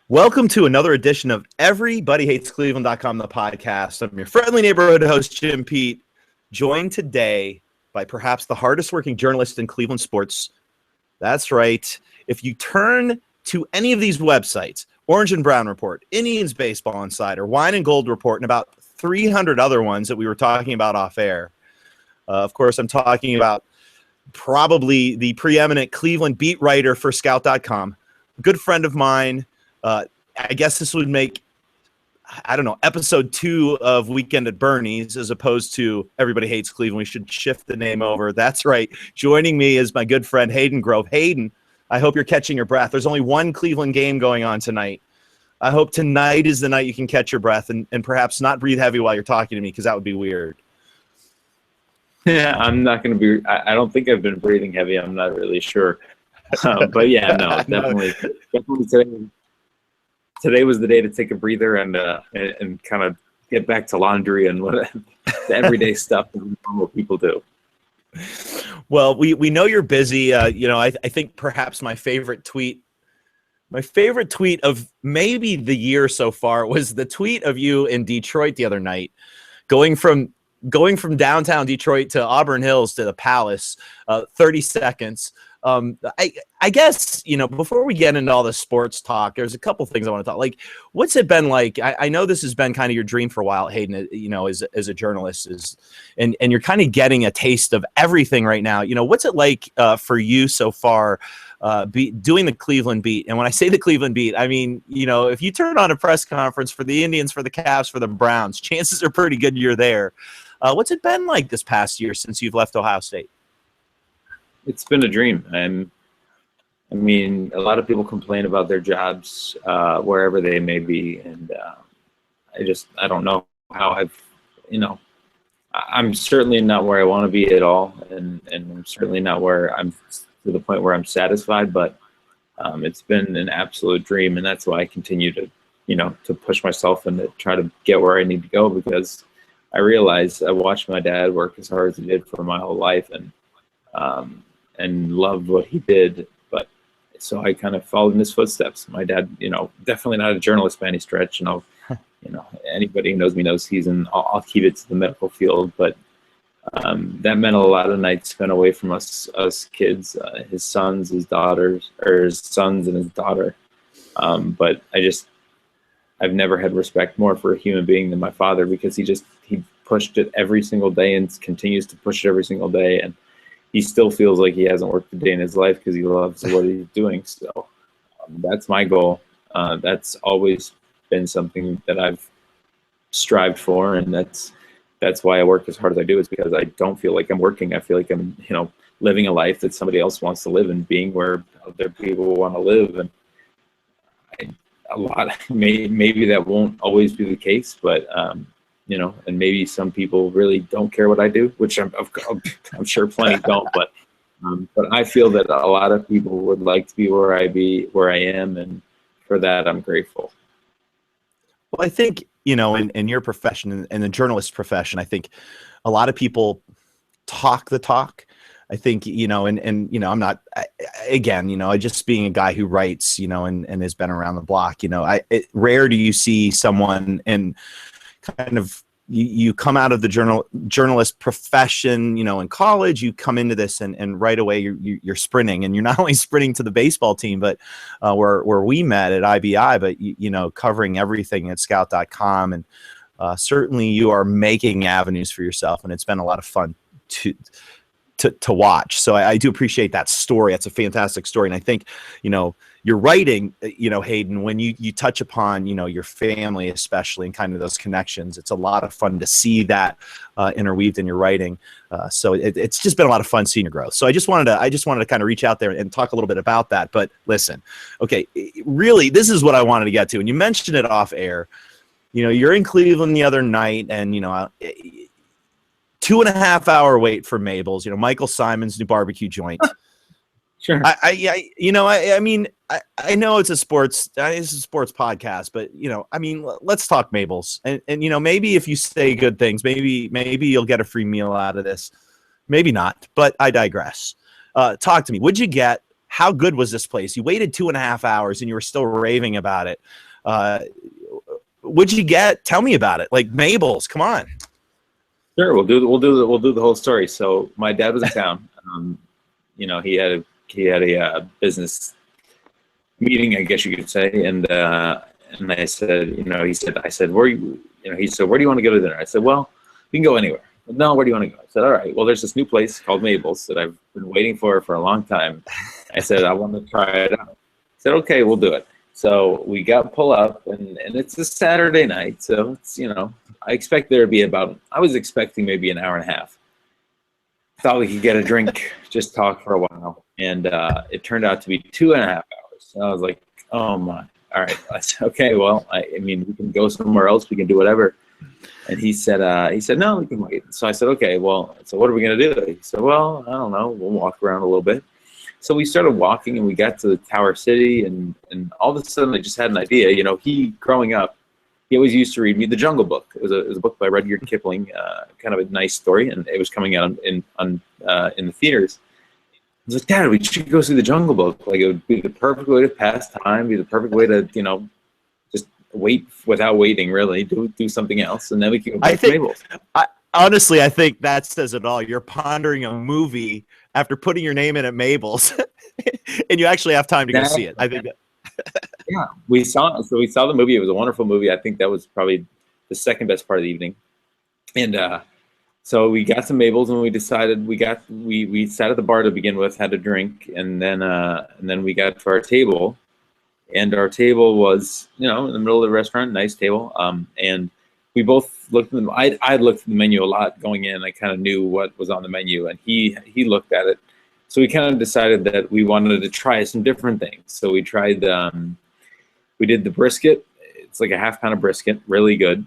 Welcome to another edition of EverybodyHatesCleveland.com, the podcast. I'm your friendly neighborhood host, Jim Pete, joined today by perhaps the hardest working journalist in Cleveland sports. That's right. If you turn to any of these websites, Orange and Brown Report, Indians Baseball Insider, Wine and Gold Report, and about 300 other ones that we were talking about off air. Of course, I'm talking about probably the preeminent Cleveland beat writer for Scout.com, a good friend of mine. I guess this would make, episode 2 of Weekend at Bernie's as opposed to Everybody Hates Cleveland. We should shift the name over. That's right. Joining me is my good friend Hayden Grove. Hayden, I hope you're catching your breath. There's only one Cleveland game going on tonight. I hope tonight is the night you can catch your breath and perhaps not breathe heavy while you're talking to me, because that would be weird. Yeah, I'm not going to be. I don't think I've been breathing heavy. I'm not really sure. But yeah, no, definitely today was the day to take a breather and kind of get back to laundry and what the everyday stuff that normal people do. Well, we know you're busy. I think perhaps my favorite tweet of maybe the year so far was the tweet of you in Detroit the other night, going from downtown Detroit to Auburn Hills to the Palace, 30 seconds. I guess, before we get into all the sports talk, there's a couple things I want to talk. Like, what's it been like? I know this has been kind of your dream for a while, Hayden, as a journalist, and you're kind of getting a taste of everything right now. What's it like for you so far doing the Cleveland beat? And when I say the Cleveland beat, I mean, if you turn on a press conference for the Indians, for the Cavs, for the Browns, chances are pretty good you're there. What's it been like this past year since you've left Ohio State? It's been a dream. I mean, a lot of people complain about their jobs wherever they may be, and I don't know how I'm certainly not where I want to be at all, and I'm certainly not where I'm to the point where I'm satisfied, but it's been an absolute dream, and that's why I continue to push myself and to try to get where I need to go, because I realized I watched my dad work as hard as he did for my whole life, and loved what he did. But so I kind of followed in his footsteps. My dad, definitely not a journalist by any stretch. Anybody who knows me knows I'll keep it to the medical field, but that meant a lot of nights spent away from us kids, his sons, his daughters, or his sons and his daughter. But I've never had respect more for a human being than my father, because he pushed it every single day and continues to push it every single day. And he still feels like he hasn't worked a day in his life because he loves what he's doing. So that's my goal. That's always been something that I've strived for. And that's why I work as hard as I do, is because I don't feel like I'm working. I feel like I'm, living a life that somebody else wants to live and being where other people want to live. And maybe that won't always be the case, but and maybe some people really don't care what I do, which I'm sure plenty don't, but I feel that a lot of people would like to be where I am, and for that I'm grateful. Well, I think, in your profession, in the journalist profession, I think a lot of people talk the talk. I think, I'm not, again, just being a guy who writes, and has been around the block, rare do you see someone in kind of, you come out of the journalist profession, in college, you come into this and right away you're sprinting, and you're not only sprinting to the baseball team, but where we met at IBI, but, covering everything at Scout.com. And certainly you are making avenues for yourself, and it's been a lot of fun to watch. So I do appreciate that story. That's a fantastic story. And I think, you're writing, Hayden, when you touch upon, your family, especially, and kind of those connections, it's a lot of fun to see that interweaved in your writing. So it's just been a lot of fun seeing your growth. So I just wanted to kind of reach out there and talk a little bit about that. But listen, okay, really, this is what I wanted to get to. And you mentioned it off air. You're in Cleveland the other night, and, 2.5 hour wait for Mabel's, Michael Simon's new barbecue joint. Sure. I mean, I know it's a sports podcast, but let's talk Mabel's, and maybe if you say good things, maybe you'll get a free meal out of this, maybe not, but I digress. Talk to me. What'd you get? how good was this place? You waited 2.5 hours and you were still raving about it. What'd you get? Tell me about it. Like Mabel's, come on. Sure, we'll do the whole story. So my dad was in town. He had a business meeting, I guess you could say, and I said, I said, where you, he said, where do you want to go to dinner? I said, well, we can go anywhere. No, where do you want to go? I said, all right, well, there's this new place called Mabel's that I've been waiting for a long time. I said, I want to try it out. I said, okay, we'll do it. So we pull up, and it's a Saturday night, so it's, I expect there to be I was expecting maybe an hour and a half. Thought we could get a drink, just talk for a while, and it turned out to be 2.5 hours. So I was like, oh my, all right. I said, okay, well, I mean, we can go somewhere else, we can do whatever. And he said, no, we can wait. So I said, okay, well, so what are we gonna do? He said, well, I don't know, we'll walk around a little bit. So we started walking, and we got to the Tower City, and all of a sudden I just had an idea. He, growing up, he always used to read me The Jungle Book. It was a book by Rudyard Kipling, kind of a nice story, and it was coming out in the theaters. I was like, Dad, we should go see The Jungle Book. Like, it would be the perfect way to pass time, be the perfect way to, just wait without waiting, really, do something else, and then we can go back to Mabel's. Honestly, I think that says it all. You're pondering a movie after putting your name in at Mabel's, and you actually have time to go see it. I think that. Yeah, we saw the movie. It was a wonderful movie. I think that was probably the second best part of the evening. And so we got to Mabel's, and we decided we sat at the bar to begin with, had a drink, and then we got to our table, and our table was in the middle of the restaurant, nice table, and we both looked at I looked at the menu a lot going in. I kind of knew what was on the menu, and he looked at it. So we kind of decided that we wanted to try some different things. So we tried, we did the brisket. It's like a half pound of brisket, really good.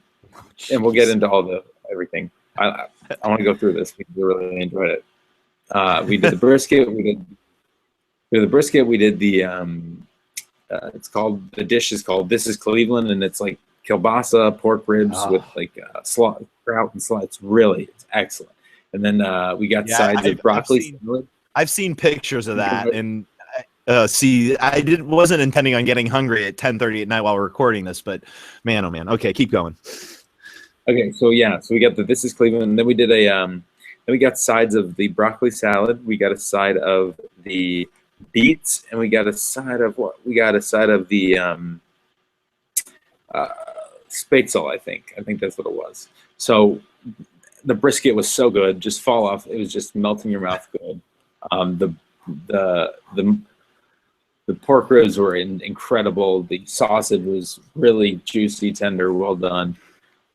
And we'll get into everything. I want to go through this because we really enjoyed it. We did the brisket. We did the dish is called This is Cleveland, and it's like kielbasa, pork ribs with like kraut and slice. It's excellent. And then we got sides of broccoli. I've seen pictures of that, and I wasn't intending on getting hungry at 10:30 at night while we're recording this, but man, oh man. Okay, keep going. Okay, so we got the This is Cleveland, and then we did then we got sides of the broccoli salad. We got a side of the beets, and we got a side of what? We got a side of the spätzle, I think. I think that's what it was. So the brisket was so good, just fall off. It was just melting your mouth good. The pork ribs were incredible. The sausage was really juicy, tender, well done.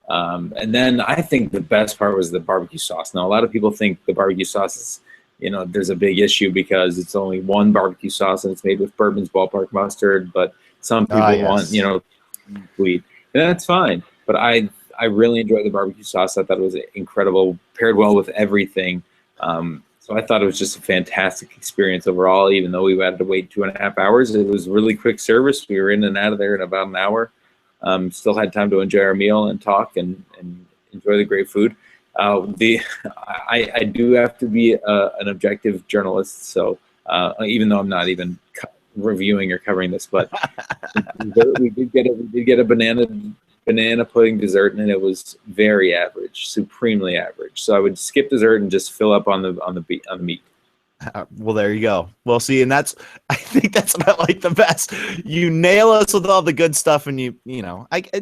And then I think the best part was the barbecue sauce. Now, a lot of people think the barbecue sauce is, there's a big issue because it's only one barbecue sauce and it's made with Bourbon's Ballpark mustard. But some people want, sweet, and that's fine. But I really enjoyed the barbecue sauce. I thought it was incredible, paired well with everything. So I thought it was just a fantastic experience overall. Even though we had to wait 2.5 hours, it was really quick service. We were in and out of there in about an hour. Still had time to enjoy our meal and talk and enjoy the great food. I do have to be an objective journalist, so even though I'm not even reviewing or covering this, but we did get a banana pudding dessert, and it was very average, supremely average. So I would skip dessert and just fill up on the meat. Well, there you go. Well, see, and I think that's about like the best. You nail us with all the good stuff, and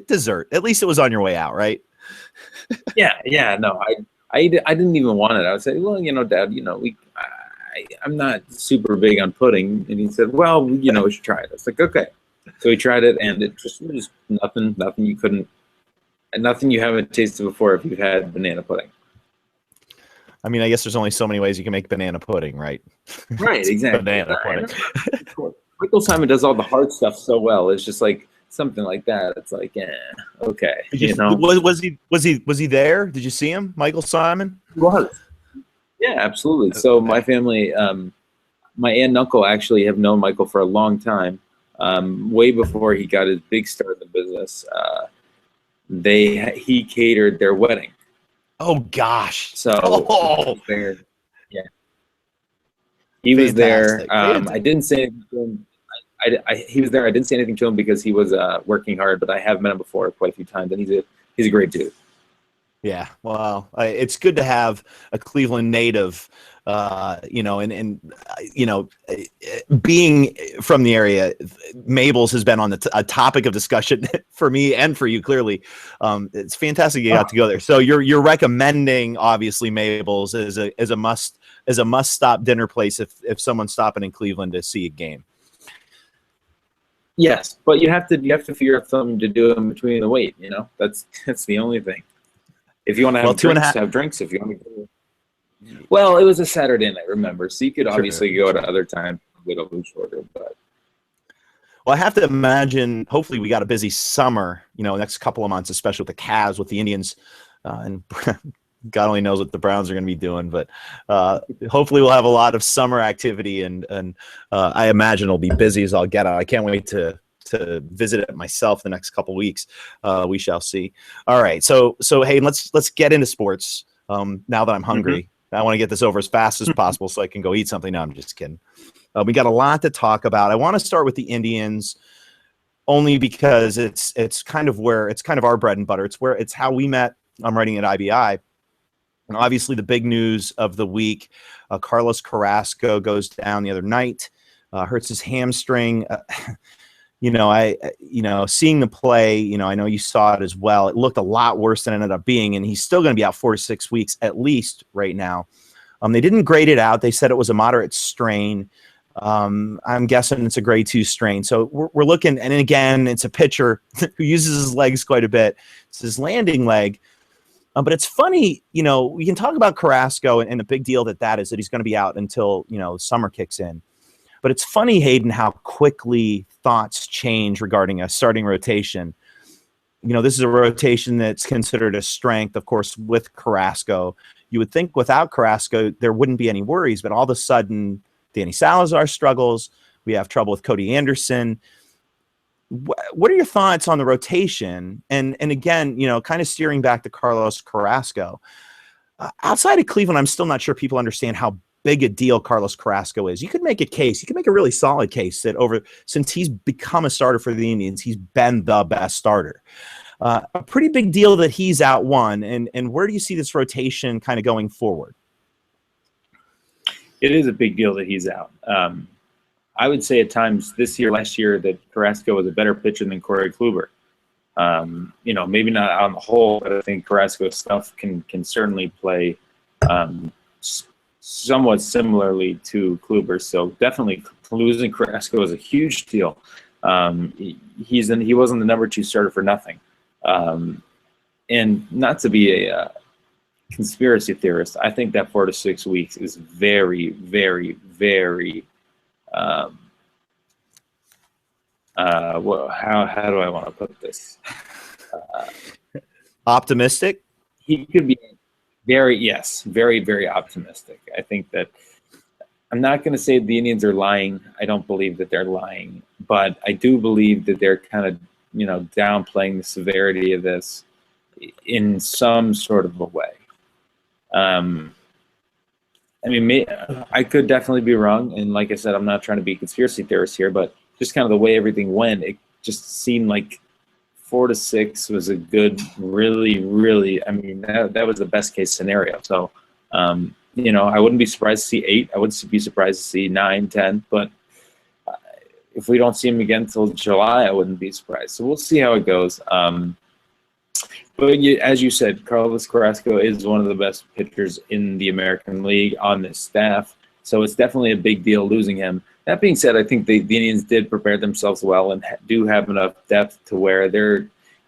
dessert. At least it was on your way out, right? Yeah. No, I didn't even want it. I would say, well, Dad, I'm not super big on pudding, and he said, well, we should try it. I was like, okay. So we tried it, and it was nothing you haven't tasted before if you've had banana pudding. I mean, I guess there's only so many ways you can make banana pudding, right? Right, exactly. Banana pudding. Michael Simon does all the hard stuff so well. It's just like something like that. It's like, okay. Was he there? Did you see him, Michael Simon? He was. Yeah, absolutely. So my family, my aunt and uncle actually have known Michael for a long time. Way before he got his big start in the business, he catered their wedding. Oh gosh! So yeah, He was there. Fantastic. I didn't say anything to him. He was there. I didn't say anything to him because he was working hard, but I have met him before quite a few times, and he's a great dude. Yeah, well, it's good to have a Cleveland native, being from the area. Mabel's has been on a topic of discussion for me and for you. Clearly, it's fantastic you got to go there. So you're recommending obviously Mabel's as a must stop dinner place if someone's stopping in Cleveland to see a game. Yes, but you have to figure out something to do in between the wait. That's the only thing. If you want to have drinks, have drinks. If you want to go. Well, it was a Saturday night, remember? So you could obviously go at other times, a little bit shorter. But well, I have to imagine. Hopefully, we got a busy summer. Next couple of months, especially with the Cavs, with the Indians, and God only knows what the Browns are going to be doing. But hopefully, we'll have a lot of summer activity, and I imagine it'll be busy as I'll get out. I can't wait to visit it myself the next couple weeks. We shall see. All right. So hey, let's get into sports. Now that I'm hungry, I want to get this over as fast as possible so I can go eat something. No, I'm just kidding. We got a lot to talk about. I want to start with the Indians only because it's kind of our bread and butter. It's how we met. I'm writing at IBI. And obviously the big news of the week, Carlos Carrasco goes down the other night, hurts his hamstring. Seeing the play, I know you saw it as well. It looked a lot worse than it ended up being, and he's still going to be out 4 to 6 weeks at least right now. They didn't grade it out. They said it was a moderate strain. I'm guessing it's a grade 2 strain. So we're looking, and again, it's a pitcher who uses his legs quite a bit. It's his landing leg. But it's funny, we can talk about Carrasco and the big deal that is that he's going to be out until, summer kicks in. But it's funny, Hayden, how quickly thoughts change regarding a starting rotation. This is a rotation that's considered a strength, of course, with Carrasco. You would think without Carrasco, there wouldn't be any worries, but all of a sudden, Danny Salazar struggles. We have trouble with Cody Anderson. What are your thoughts on the rotation? And again, kind of steering back to Carlos Carrasco. Outside of Cleveland, I'm still not sure people understand how big a deal Carlos Carrasco is. You could make a case. You could make a really solid case that since he's become a starter for the Indians, he's been the best starter. A pretty big deal that he's out one. And where do you see this rotation kind of going forward? It is a big deal that he's out. I would say at times last year, that Carrasco was a better pitcher than Corey Kluber. Maybe not on the whole, but I think Carrasco's stuff can certainly play somewhat similarly to Kluber. So definitely losing Carrasco is a huge deal. He wasn't the number 2 starter for nothing. And not to be a conspiracy theorist, I think that 4 to 6 weeks is very, very, very how do I want to put this? Optimistic? He could be very, very optimistic. I think that I'm not going to say the Indians are lying. I don't believe that they're lying, but I do believe that they're kind of, downplaying the severity of this in some sort of a way. I could definitely be wrong. And like I said, I'm not trying to be a conspiracy theorist here, but just kind of the way everything went, it just seemed like 4 to 6 was a good, really, that was the best case scenario. So, I wouldn't be surprised to see 8. I wouldn't be surprised to see 9, 10, but if we don't see him again until July, I wouldn't be surprised. So we'll see how it goes. But as you said, Carlos Carrasco is one of the best pitchers in the American League on this staff. So it's definitely a big deal losing him. That being said, I think the Indians did prepare themselves well and do have enough depth to where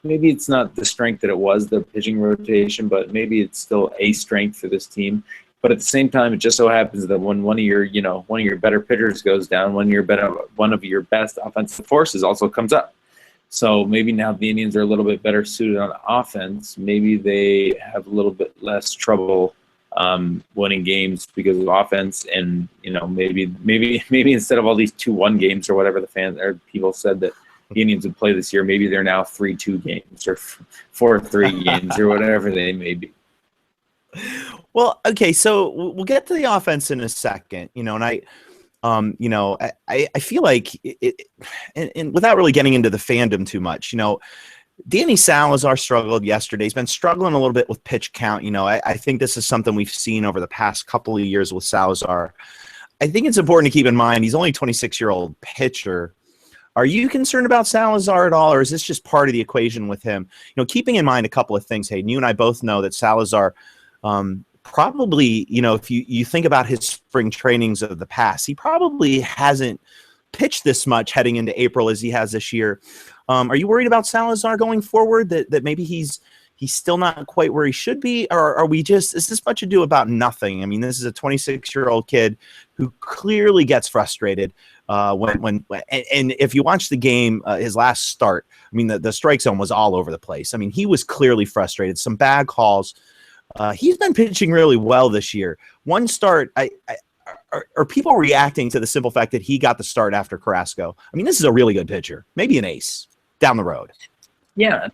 maybe it's not the strength that it was, the pitching rotation, but maybe it's still a strength for this team. But at the same time, it just so happens that when one of your better pitchers goes down, one of your best offensive forces also comes up. So maybe now the Indians are a little bit better suited on offense. Maybe they have a little bit less trouble winning games because of offense, and maybe instead of all these 2-1 games or whatever the fans or people said that the Indians would play this year, maybe they're now 3-2 games or 4-3 games or whatever they may be. Well, okay, so we'll get to the offense in a second, and I feel like and without really getting into the fandom too much, Danny Salazar struggled yesterday. He's been struggling a little bit with pitch count. I think this is something we've seen over the past couple of years with Salazar. I think it's important to keep in mind he's only a 26-year-old pitcher. Are you concerned about Salazar at all, or is this just part of the equation with him? Keeping in mind a couple of things, Hayden, you and I both know that Salazar probably, if you think about his spring trainings of the past, he probably hasn't pitched this much heading into April as he has this year. Are you worried about Salazar going forward, that maybe he's still not quite where he should be? Or is this much ado about nothing? I mean, this is a 26-year-old kid who clearly gets frustrated and if you watch the game, his last start, I mean, the strike zone was all over the place. I mean, he was clearly frustrated, some bad calls. He's been pitching really well this year. One start, are people reacting to the simple fact that he got the start after Carrasco? I mean, this is a really good pitcher, maybe an ace down the road. Yeah,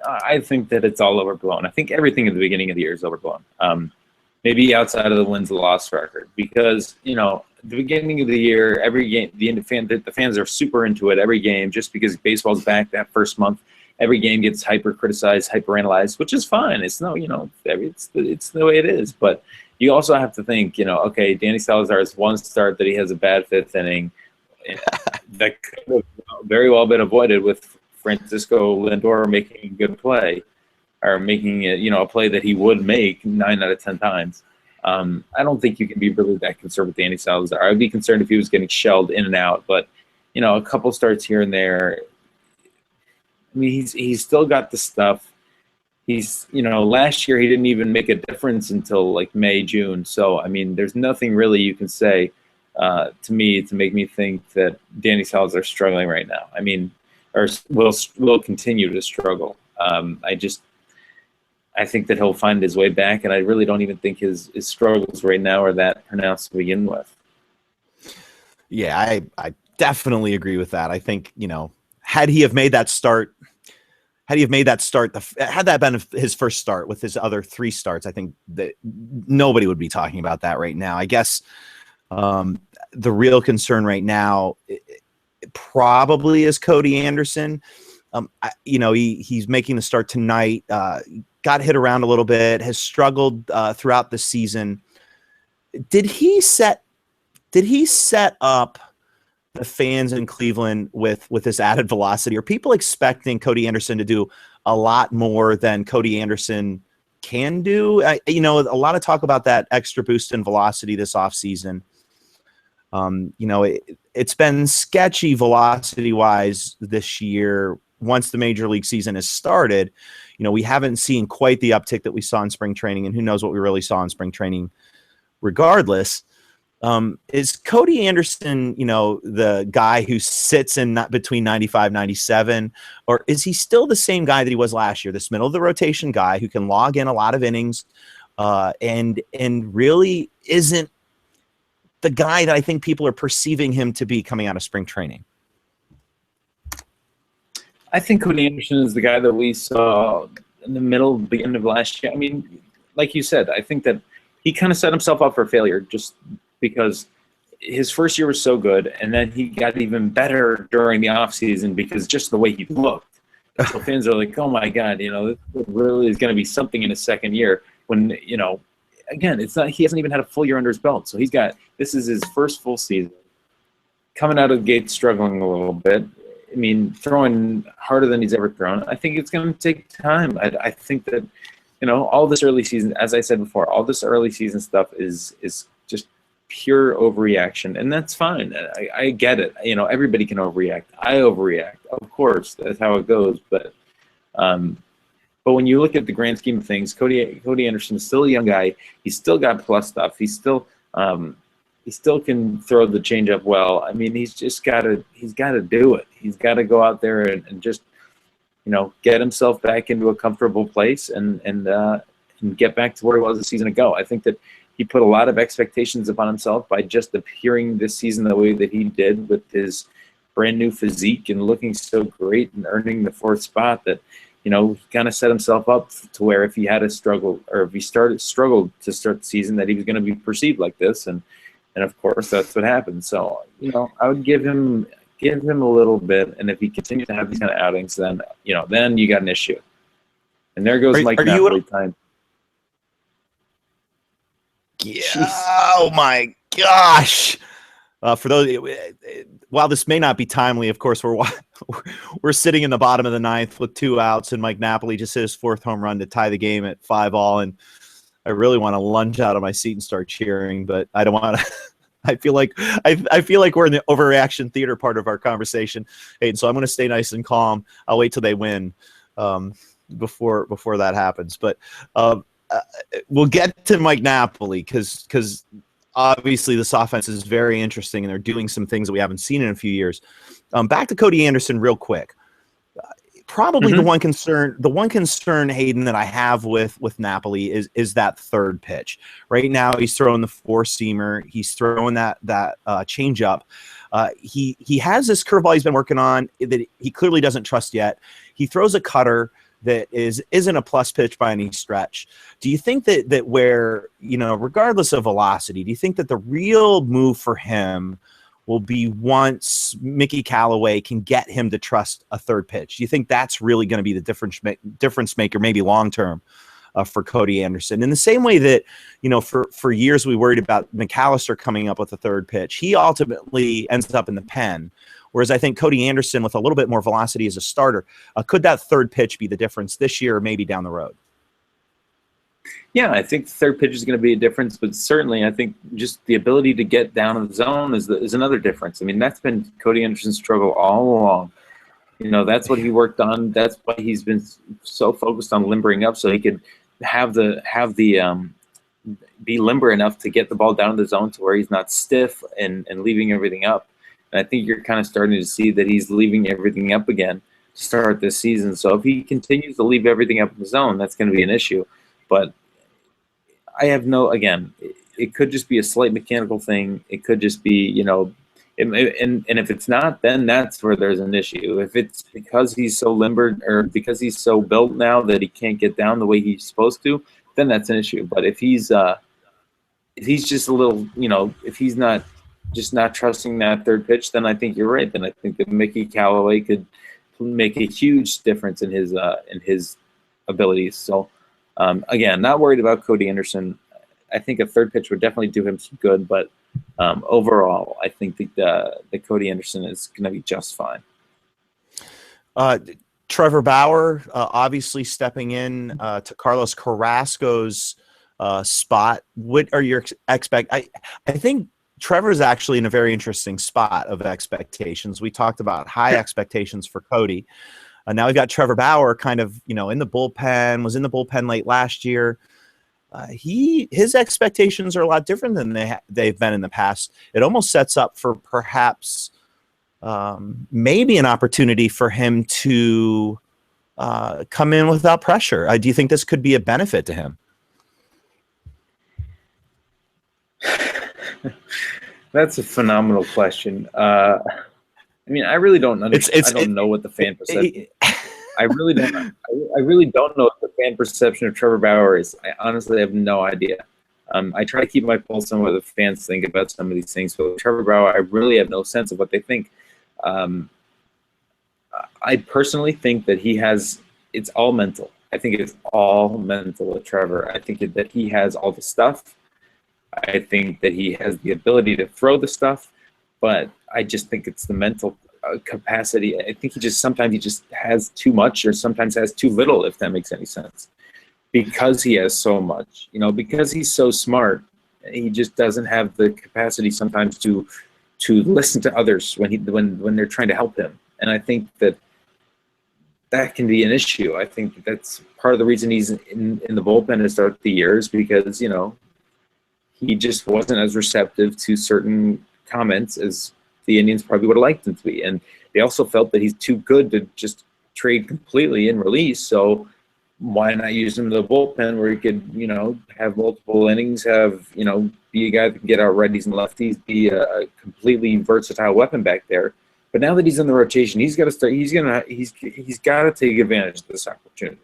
I think that it's all overblown. I think everything at the beginning of the year is overblown. Maybe outside of the wins-loss record, because at the beginning of the year, every game, the fans are super into it. Every game, just because baseball's back that first month, every game gets hyper-criticized, hyper-analyzed, which is fine. It's it's the way it is. But you also have to think, okay, Danny Salazar has one start that he has a bad fifth inning that could have very well been avoided with Francisco Lindor making a good play, or making a play that he would make 9 out of 10 times. I don't think you can be really that concerned with Danny Salazar. I'd be concerned if he was getting shelled in and out, but a couple starts here and there. I mean, he's still got the stuff. He's last year he didn't even make a difference until like May, June. So I mean, there's nothing really you can say to me to make me think that Danny Salazar is struggling right now. I mean, or will continue to struggle. I think that he'll find his way back, and I really don't even think his struggles right now are that pronounced to begin with. Yeah, I definitely agree with that. I think, had he made that start, had that been his first start with his other 3 starts, I think that nobody would be talking about that right now. I guess the real concern right now probably is Cody Anderson. He's making the start tonight. Got hit around a little bit, has struggled throughout the season. Did he set up the fans in Cleveland with this added velocity? Are people expecting Cody Anderson to do a lot more than Cody Anderson can do? A lot of talk about that extra boost in velocity this offseason. It's been sketchy velocity-wise this year. Once the major league season has started, we haven't seen quite the uptick that we saw in spring training, and who knows what we really saw in spring training regardless. Is Cody Anderson, the guy who sits in between 95, 97, or is he still the same guy that he was last year, this middle of the rotation guy who can log in a lot of innings and really isn't the guy that I think people are perceiving him to be coming out of spring training? I think Cody Anderson is the guy that we saw in the beginning of last year. I mean, like you said, I think that he kind of set himself up for failure just because his first year was so good, and then he got even better during the offseason because just the way he looked. So fans are like, oh, my God, this really is going to be something in his second year when, again, he hasn't even had a full year under his belt. So this is his first full season. Coming out of the gate struggling a little bit. I mean, throwing harder than he's ever thrown. I think it's going to take time. I think that, all this early season, as I said before, all this early season stuff is just pure overreaction, and that's fine. I get it. Everybody can overreact. I overreact. Of course, that's how it goes. But when you look at the grand scheme of things, Cody Anderson is still a young guy. He's still got plus stuff. He still can throw the changeup well. I mean, he's got to do it. He's got to go out there and just, get himself back into a comfortable place and get back to where he was a season ago. I think that he put a lot of expectations upon himself by just appearing this season the way that he did with his brand new physique and looking so great and earning the 4th spot that he kind of set himself up to where if he had a struggle, or if he struggled to start the season, that he was going to be perceived like this, and of course that's what happened. So I would give him a little bit, and if he continues to have these kind of outings, then then you got an issue. And there goes Mike Napoli time. Yeah. Oh my gosh. For those, while this may not be timely, of course, we're sitting in the bottom of the ninth with 2 outs, and Mike Napoli just hit his 4th home run to tie the game at 5-all. And I really want to lunge out of my seat and start cheering, but I don't want to. I feel like we're in the overreaction theater part of our conversation, Hayden. So I'm going to stay nice and calm. I'll wait till they win before that happens. But we'll get to Mike Napoli because obviously this offense is very interesting, and they're doing some things that we haven't seen in a few years. Back to Cody Anderson real quick. Probably the one concern, Hayden, that I have with Napoli is that third pitch. Right now, he's throwing the 4-seamer. He's throwing that changeup. He has this curveball he's been working on that he clearly doesn't trust yet. He throws a cutter that isn't a plus pitch by any stretch. Do you think that where, regardless of velocity, do you think that the real move for him will be once Mickey Callaway can get him to trust a third pitch? Do you think that's really going to be the difference maker, maybe long term, for Cody Anderson? In the same way that, for years we worried about McAllister coming up with a third pitch, he ultimately ends up in the pen. Whereas I think Cody Anderson, with a little bit more velocity as a starter, could that third pitch be the difference this year or maybe down the road? Yeah, I think the third pitch is going to be a difference, but certainly I think just the ability to get down in the zone is another difference. I mean, that's been Cody Anderson's struggle all along. That's what he worked on. That's why he's been so focused on limbering up, so he could be limber enough to get the ball down in the zone to where he's not stiff and leaving everything up. And I think you're kind of starting to see that he's leaving everything up again to start this season. So if he continues to leave everything up in the zone, that's going to be an issue. But I have again, it could just be a slight mechanical thing. It could just be, and if it's not, then that's where there's an issue. If it's because he's so limbered or because he's so built now that he can't get down the way he's supposed to, then that's an issue. But if he's just a little, if he's not trusting that third pitch, then I think you're right. Then I think that Mickey Callaway could make a huge difference in his abilities. So again, not worried about Cody Anderson. I think a third pitch would definitely do him some good, but overall, I think that Cody Anderson is going to be just fine. Trevor Bauer obviously stepping in to Carlos Carrasco's spot. What are your I think Trevor's actually in a very interesting spot of expectations. We talked about high expectations for Cody. Now we've got Trevor Bauer kind of, in the bullpen, was in the bullpen late last year. His expectations are a lot different than they've been in the past. It almost sets up for perhaps maybe an opportunity for him to come in without pressure. Do you think this could be a benefit to him? That's a phenomenal question. I mean, I really don't understand. I don't know what the fan perception. I really don't know what the fan perception of Trevor Bauer is. I honestly have no idea. I try to keep my pulse on what the fans think about some of these things, but with Trevor Bauer, I really have no sense of what they think. I personally think that it's all mental. I think it's all mental with Trevor. I think that he has all the stuff. I think that he has the ability to throw the stuff, but I just think it's the mental capacity. I think sometimes he just has too much or sometimes has too little, if that makes any sense, because he has so much, because he's so smart. He just doesn't have the capacity sometimes to listen to others when they're trying to help him. And I think that can be an issue. I think that's part of the reason he's in the bullpen to start the year is because, he just wasn't as receptive to certain comments as the Indians probably would have liked him to be. And they also felt that he's too good to just trade completely and release. So why not use him in the bullpen where he could, have multiple innings, be a guy that can get out righties and lefties, be a completely versatile weapon back there. But now that he's in the rotation, he's got to start. He's got to take advantage of this opportunity.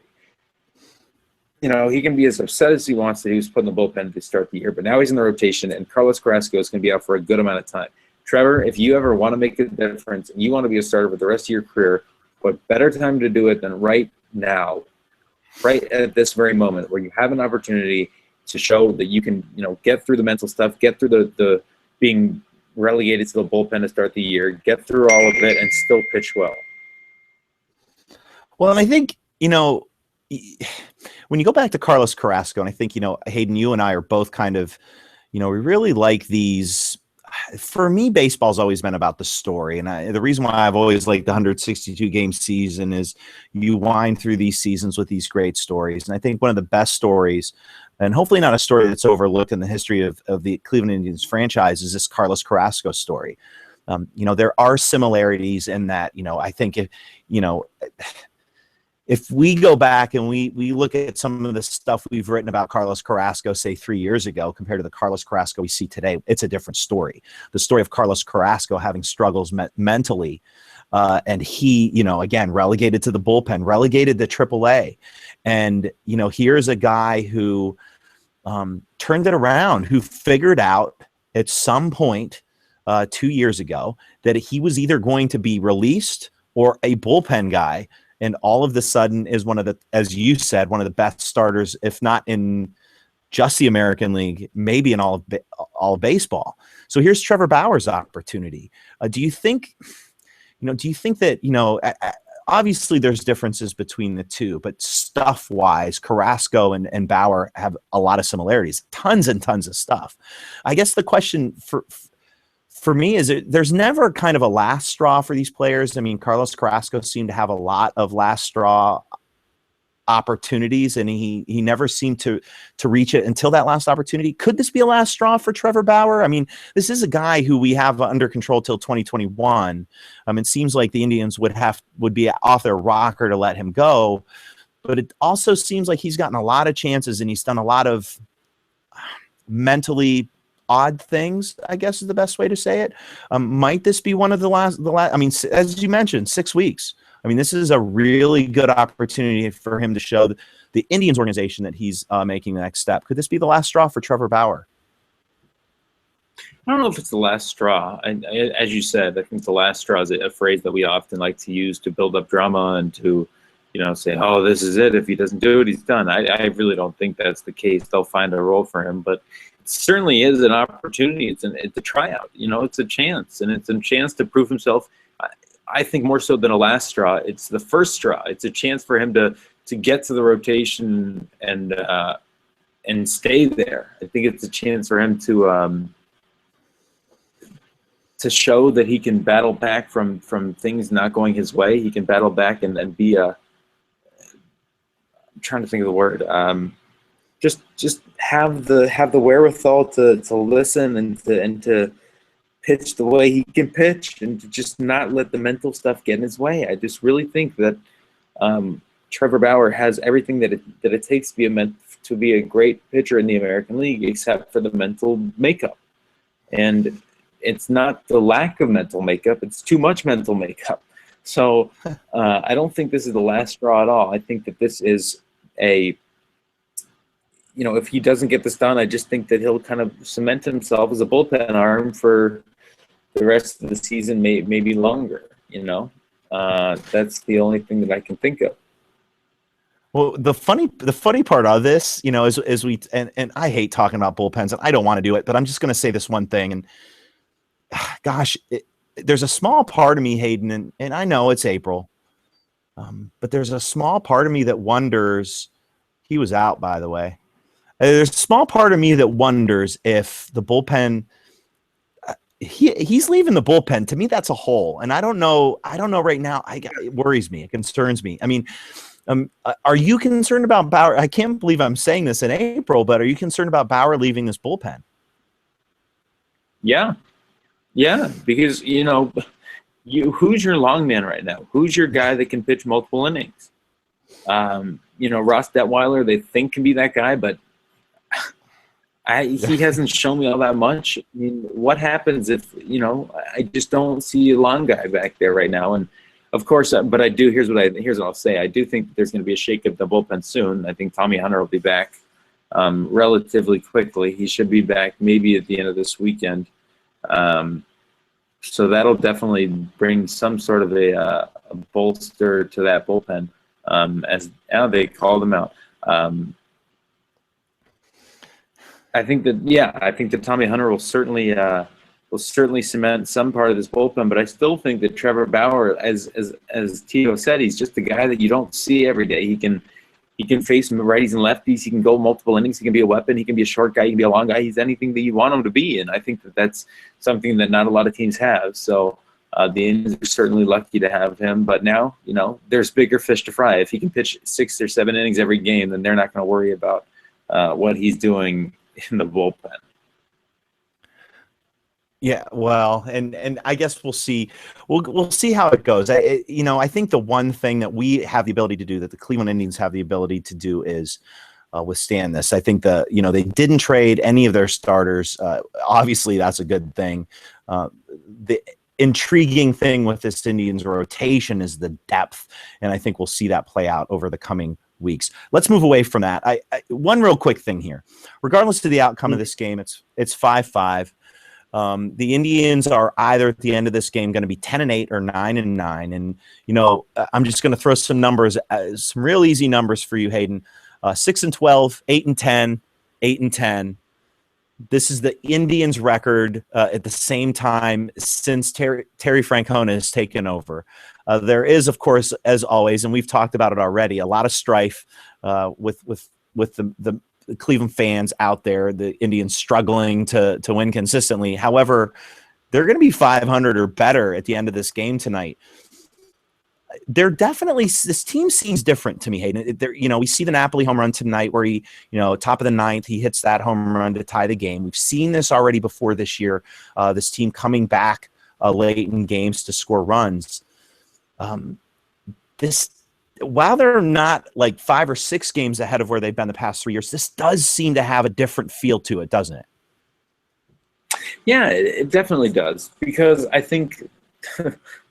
You know, he can be as upset as he wants that he was put in the bullpen to start the year, but now he's in the rotation, and Carlos Carrasco is going to be out for a good amount of time. Trevor, if you ever want to make a difference and you want to be a starter for the rest of your career, what better time to do it than right now, right at this very moment, where you have an opportunity to show that you can, you know, get through the mental stuff, get through the being relegated to the bullpen to start the year, get through all of it, and still pitch well. Well, and I think, you know, when you go back to Carlos Carrasco, and I think, you know, Hayden, you and I are both kind of, you know, we really like these. For me, baseball's always been about the story. And the reason why I've always liked the 162-game season is you wind through these seasons with these great stories. And I think one of the best stories, and hopefully not a story that's overlooked in the history of the Cleveland Indians franchise, is this Carlos Carrasco story. You know, there are similarities in that, you know, I think if we go back and we look at some of the stuff we've written about Carlos Carrasco, say 3 years ago, compared to the Carlos Carrasco we see today, it's a different story. The story of Carlos Carrasco having struggles mentally, and he, you know, again, relegated to the bullpen, relegated to AAA. And, you know, here's a guy who turned it around, who figured out at some point 2 years ago that he was either going to be released or a bullpen guy, and all of the sudden is one of the, as you said, one of the best starters, if not in just the American League, maybe in all of baseball. So here's Trevor Bauer's opportunity. Do you think that, you know, obviously there's differences between the two, but stuff-wise, Carrasco and Bauer have a lot of similarities, tons and tons of stuff. I guess the question for me is there's never kind of a last straw for these players. I mean, Carlos Carrasco seemed to have a lot of last straw opportunities, and he never seemed to reach it until that last opportunity. Could this be a last straw for Trevor Bauer? I mean, this is a guy who we have under control till 2021. It seems like the Indians would be off their rocker to let him go, but it also seems like he's gotten a lot of chances and he's done a lot of mentally odd things, I guess is the best way to say it. Might this be one of the last, I mean, as you mentioned, 6 weeks. I mean, this is a really good opportunity for him to show the Indians organization that he's making the next step. Could this be the last straw for Trevor Bauer? I don't know if it's the last straw. As you said, I think the last straw is a phrase that we often like to use to build up drama and to, you know, say, oh, this is it. If he doesn't do it, he's done. I really don't think that's the case. They'll find a role for him, but it certainly is an opportunity. It's a tryout. You know, it's a chance, and it's a chance to prove himself. I think more so than a last straw, it's the first straw. It's a chance for him to get to the rotation and stay there. I think it's a chance for him to show that he can battle back from things not going his way. He can battle back and be I'm trying to think of the word. Just have the wherewithal to listen and to pitch the way he can pitch, and to just not let the mental stuff get in his way. I just really think that Trevor Bauer has everything that it takes to be a great pitcher in the American League, except for the mental makeup. And it's not the lack of mental makeup; it's too much mental makeup. So I don't think this is the last straw at all. I think that this is if he doesn't get this done, I just think that he'll kind of cement himself as a bullpen arm for the rest of the season, maybe longer. You know, that's the only thing that I can think of. Well, the funny part of this, you know, is we and I hate talking about bullpens, and I don't want to do it, but I'm just going to say this one thing. And gosh, there's a small part of me, Hayden, and I know it's April, but there's a small part of me that wonders. He was out, by the way. There's a small part of me that wonders if the bullpen. He's leaving the bullpen. To me, that's a hole, and I don't know right now. It worries me. It concerns me. I mean, are you concerned about Bauer? I can't believe I'm saying this in April, but are you concerned about Bauer leaving this bullpen? Yeah, because who's your long man right now? Who's your guy that can pitch multiple innings? Ross Detweiler, they think can be that guy, but He hasn't shown me all that much. I mean, what happens if, I just don't see a long guy back there right now. And of course, but I do. Here's what I'll say. I do think that there's going to be a shake of the bullpen soon. I think Tommy Hunter will be back relatively quickly. He should be back maybe at the end of this weekend. So that'll definitely bring some sort of a bolster to that bullpen. As now they called him out. I think that Tommy Hunter will certainly cement some part of this bullpen, but I still think that Trevor Bauer, as Tito said, he's just a guy that you don't see every day. He can face righties and lefties. He can go multiple innings. He can be a weapon. He can be a short guy. He can be a long guy. He's anything that you want him to be, and I think that that's something that not a lot of teams have. So the Indians are certainly lucky to have him. But now, there's bigger fish to fry. If he can pitch 6 or 7 innings every game, then they're not going to worry about what he's doing in the bullpen. Yeah, well, and I guess we'll see. We'll see how it goes. I think the one thing that we have the ability to do, that the Cleveland Indians have the ability to do, is withstand this. I think they didn't trade any of their starters. Obviously, that's a good thing. The intriguing thing with this Indians rotation is the depth, and I think we'll see that play out over the coming weeks. Let's move away from that. One real quick thing here. Regardless of the outcome of this game, it's 5-5. The Indians are either at the end of this game going to be 10-8 or 9-9. And, I'm just going to throw some numbers, some real easy numbers for you, Hayden. 6-12, 8-10, 8-10. This is the Indians' record at the same time since Terry Francona has taken over. There is, of course, as always, and we've talked about it already, a lot of strife with the Cleveland fans out there, the Indians struggling to win consistently. However, they're going to be 500 or better at the end of this game tonight. This team seems different to me, Hayden. We see the Napoli home run tonight where he, top of the ninth, he hits that home run to tie the game. We've seen this already before this year, this team coming back late in games to score runs. While they're not like 5 or 6 games ahead of where they've been the past 3 years, this does seem to have a different feel to it, doesn't it? Yeah, it definitely does. Because I think,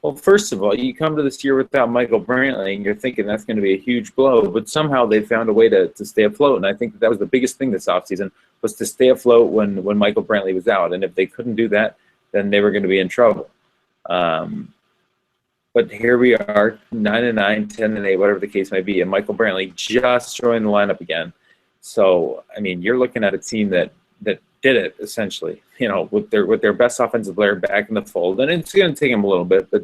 well, first of all, you come to this year without Michael Brantley, and you're thinking that's going to be a huge blow. But somehow they found a way to stay afloat. And I think that was the biggest thing this offseason, was to stay afloat when Michael Brantley was out. And if they couldn't do that, then they were going to be in trouble. But here we are, 9-9, 10-8, whatever the case might be, and Michael Brantley just joined the lineup again. So, I mean, you're looking at a team that did it essentially, with their best offensive player back in the fold, and it's going to take them a little bit, but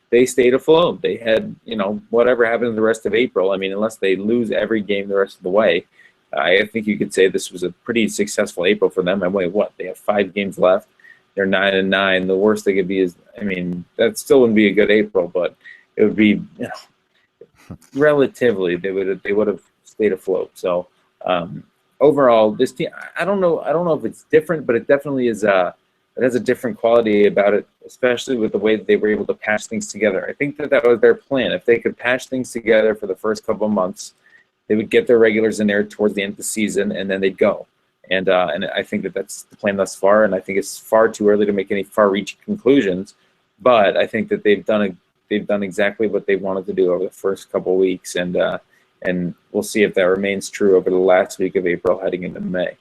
they stayed afloat. They had, whatever happened the rest of April. I mean, unless they lose every game the rest of the way, I think you could say this was a pretty successful April for them. And wait, they have 5 games left. They're 9-9. The worst they could be is, that still wouldn't be a good April, but it would be, relatively they would have stayed afloat. So overall, this team, I don't know if it's different, but it definitely is. It has a different quality about it, especially with the way that they were able to patch things together. I think that was their plan. If they could patch things together for the first couple of months, they would get their regulars in there towards the end of the season, and then they'd go. And I think that that's the plan thus far, and I think it's far too early to make any far-reaching conclusions. But I think that they've done exactly what they wanted to do over the first couple of weeks, and we'll see if that remains true over the last week of April heading into May.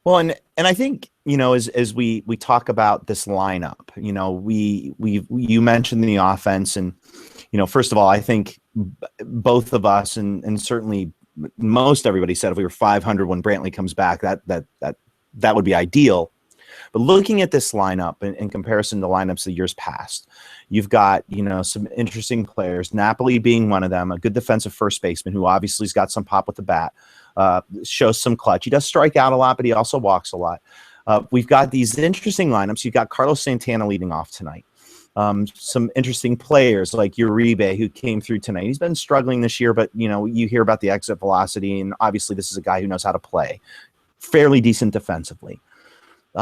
Well, and I think, as we talk about this lineup, you mentioned the offense, and first of all, I think both of us and certainly most everybody said if we were 500 when Brantley comes back, that would be ideal. But looking at this lineup in comparison to lineups of years past, you've got, some interesting players, Napoli being one of them, a good defensive first baseman who obviously has got some pop with the bat, shows some clutch. He does strike out a lot, but he also walks a lot. We've got these interesting lineups. You've got Carlos Santana leading off tonight. Some interesting players like Uribe, who came through tonight. He's been struggling this year, but you hear about the exit velocity, and obviously this is a guy who knows how to play fairly decent defensively.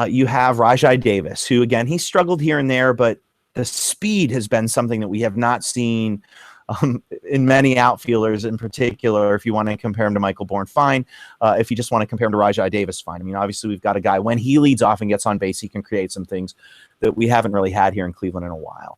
You have Rajai Davis, who again, he struggled here and there, but the speed has been something that we have not seen in many outfielders in particular. If you want to compare him to Michael Bourne, fine. If you just want to compare him to Rajai Davis, fine. I mean, obviously we've got a guy, when he leads off and gets on base, he can create some things that we haven't really had here in Cleveland in a while.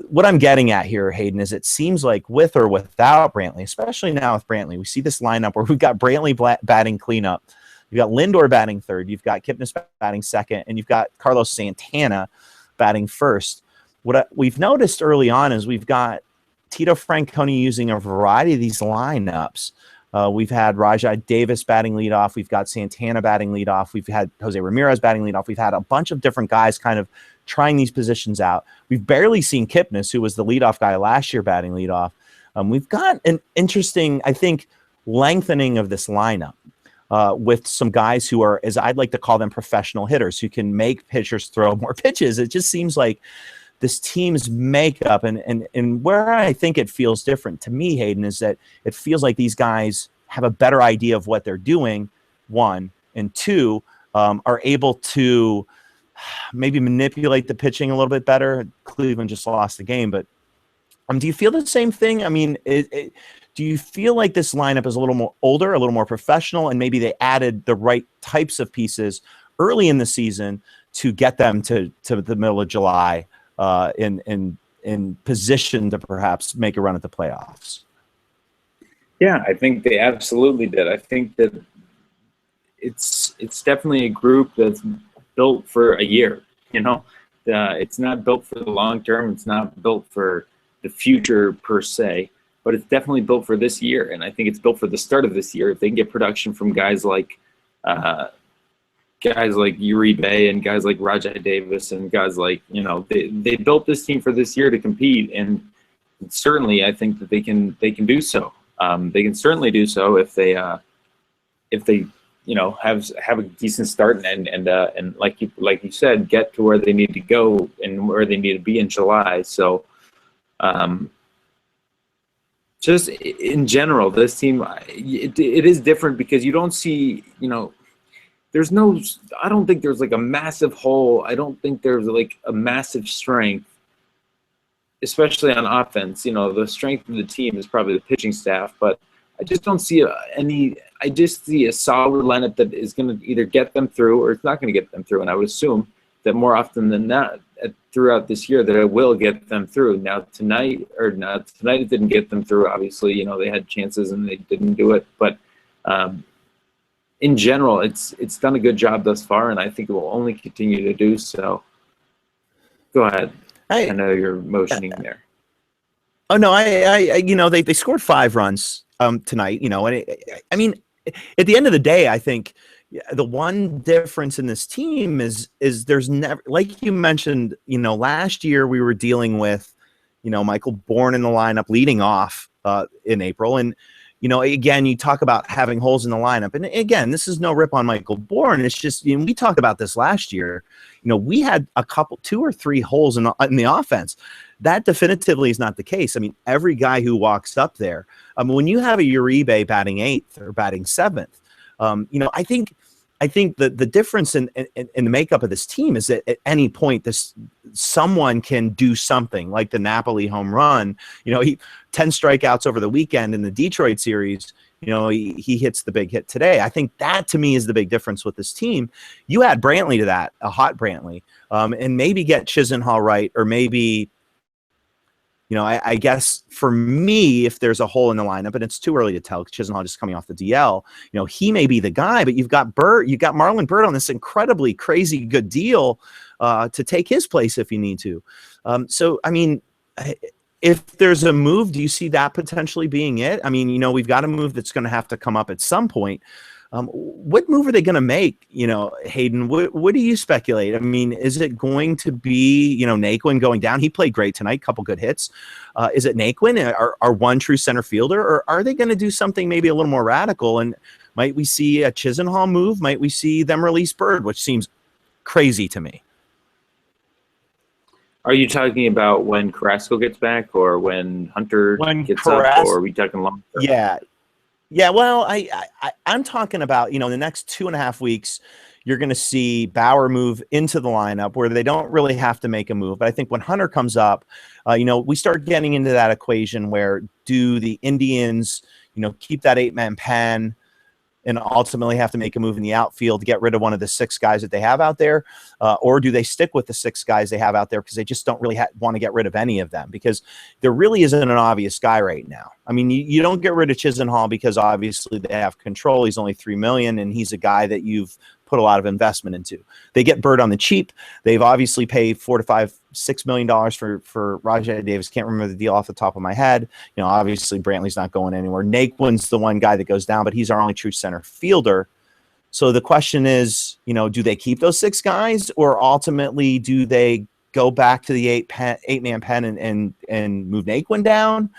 What I'm getting at here, Hayden, is it seems like with or without Brantley, especially now with Brantley, we see this lineup where we've got Brantley batting cleanup, you've got Lindor batting third, you've got Kipnis batting second, and you've got Carlos Santana batting first. What we've noticed early on is we've got Tito Franconi using a variety of these lineups. We've had Rajai Davis batting leadoff. We've got Santana batting leadoff. We've had Jose Ramirez batting leadoff. We've had a bunch of different guys kind of trying these positions out. We've barely seen Kipnis, who was the leadoff guy last year, batting leadoff. We've got an interesting, I think, lengthening of this lineup with some guys who are, as I'd like to call them, professional hitters who can make pitchers throw more pitches. It just seems like this team's makeup and where I think it feels different to me, Hayden, is that it feels like these guys have a better idea of what they're doing, one, and two, are able to maybe manipulate the pitching a little bit better. Cleveland just lost the game, but do you feel the same thing? I mean, do you feel like this lineup is a little more older, a little more professional, and maybe they added the right types of pieces early in the season to get them to the middle of July in position to perhaps make a run at the playoffs? Yeah, I think they absolutely did. I think that it's definitely a group that's built for a year. It's not built for the long term. It's not built for the future per se, but it's definitely built for this year. And I think it's built for the start of this year. If they can get production from guys like Uribe and guys like Rajai Davis and guys like, they built this team for this year to compete. And certainly I think that they can do so. They can certainly do so if they have a decent start and like you said, get to where they need to go and where they need to be in July. So just in general, this team, it is different because you don't see, I don't think there's like a massive hole. I don't think there's like a massive strength, especially on offense. The strength of the team is probably the pitching staff, but I just don't see I just see a solid lineup that is going to either get them through or it's not going to get them through. And I would assume that more often than not throughout this year that it will get them through. Now tonight it didn't get them through. Obviously, they had chances and they didn't do it. But in general, it's done a good job thus far, and I think it will only continue to do so. Go ahead. I know you're motioning there. Oh no, they scored 5 runs tonight. I mean, at the end of the day, I think the one difference in this team is there's never, like you mentioned, last year we were dealing with, Michael Bourne in the lineup leading off in April. And, again, you talk about having holes in the lineup. And again, this is no rip on Michael Bourne. It's just, we talked about this last year. We had 2 or 3 holes in the offense. That definitively is not the case. I mean, every guy who walks up there, when you have a Uribe batting 8th or batting 7th, I think the difference in the makeup of this team is that at any point someone can do something like the Napoli home run. 10 strikeouts over the weekend in the Detroit series. He hits the big hit today. I think that to me is the big difference with this team. You add Brantley to that, a hot Brantley, and maybe get Chisenhall right, or maybe. I guess for me, if there's a hole in the lineup, and it's too early to tell, Chisenhall just coming off the DL, he may be the guy, but you've got Marlon Byrd on this incredibly crazy good deal to take his place if you need to. So, I mean, if there's a move, do you see that potentially being it? I mean, we've got a move that's going to have to come up at some point. What move are they going to make? Hayden, what do you speculate? I mean, is it going to be, Naquin going down? He played great tonight, couple good hits. Is it Naquin, our one true center fielder, or are they going to do something maybe a little more radical? And might we see a Chisenhall move? Might we see them release Bird, which seems crazy to me? Are you talking about when Carrasco gets back, or when Hunter gets up, or are we talking long term? Yeah. Yeah, well, I'm talking about, in the next 2.5 weeks, you're going to see Bauer move into the lineup where they don't really have to make a move. But I think when Hunter comes up, we start getting into that equation where do the Indians, keep that 8-man pen and ultimately have to make a move in the outfield to get rid of one of the 6 guys that they have out there? Or do they stick with the 6 guys they have out there because they just don't really want to get rid of any of them? Because there really isn't an obvious guy right now. I mean, you don't get rid of Chisenhall because obviously they have control. He's only $3 million, and he's a guy that you've put a lot of investment into. They get Bird on the cheap. They've obviously paid $4 to $6 million for Rajai Davis. Can't remember the deal off the top of my head. Obviously Brantley's not going anywhere. Naquin's the one guy that goes down, but he's our only true center fielder. So the question is, do they keep those 6 guys, or ultimately do they go back to the 8-man pen and move Naquin down?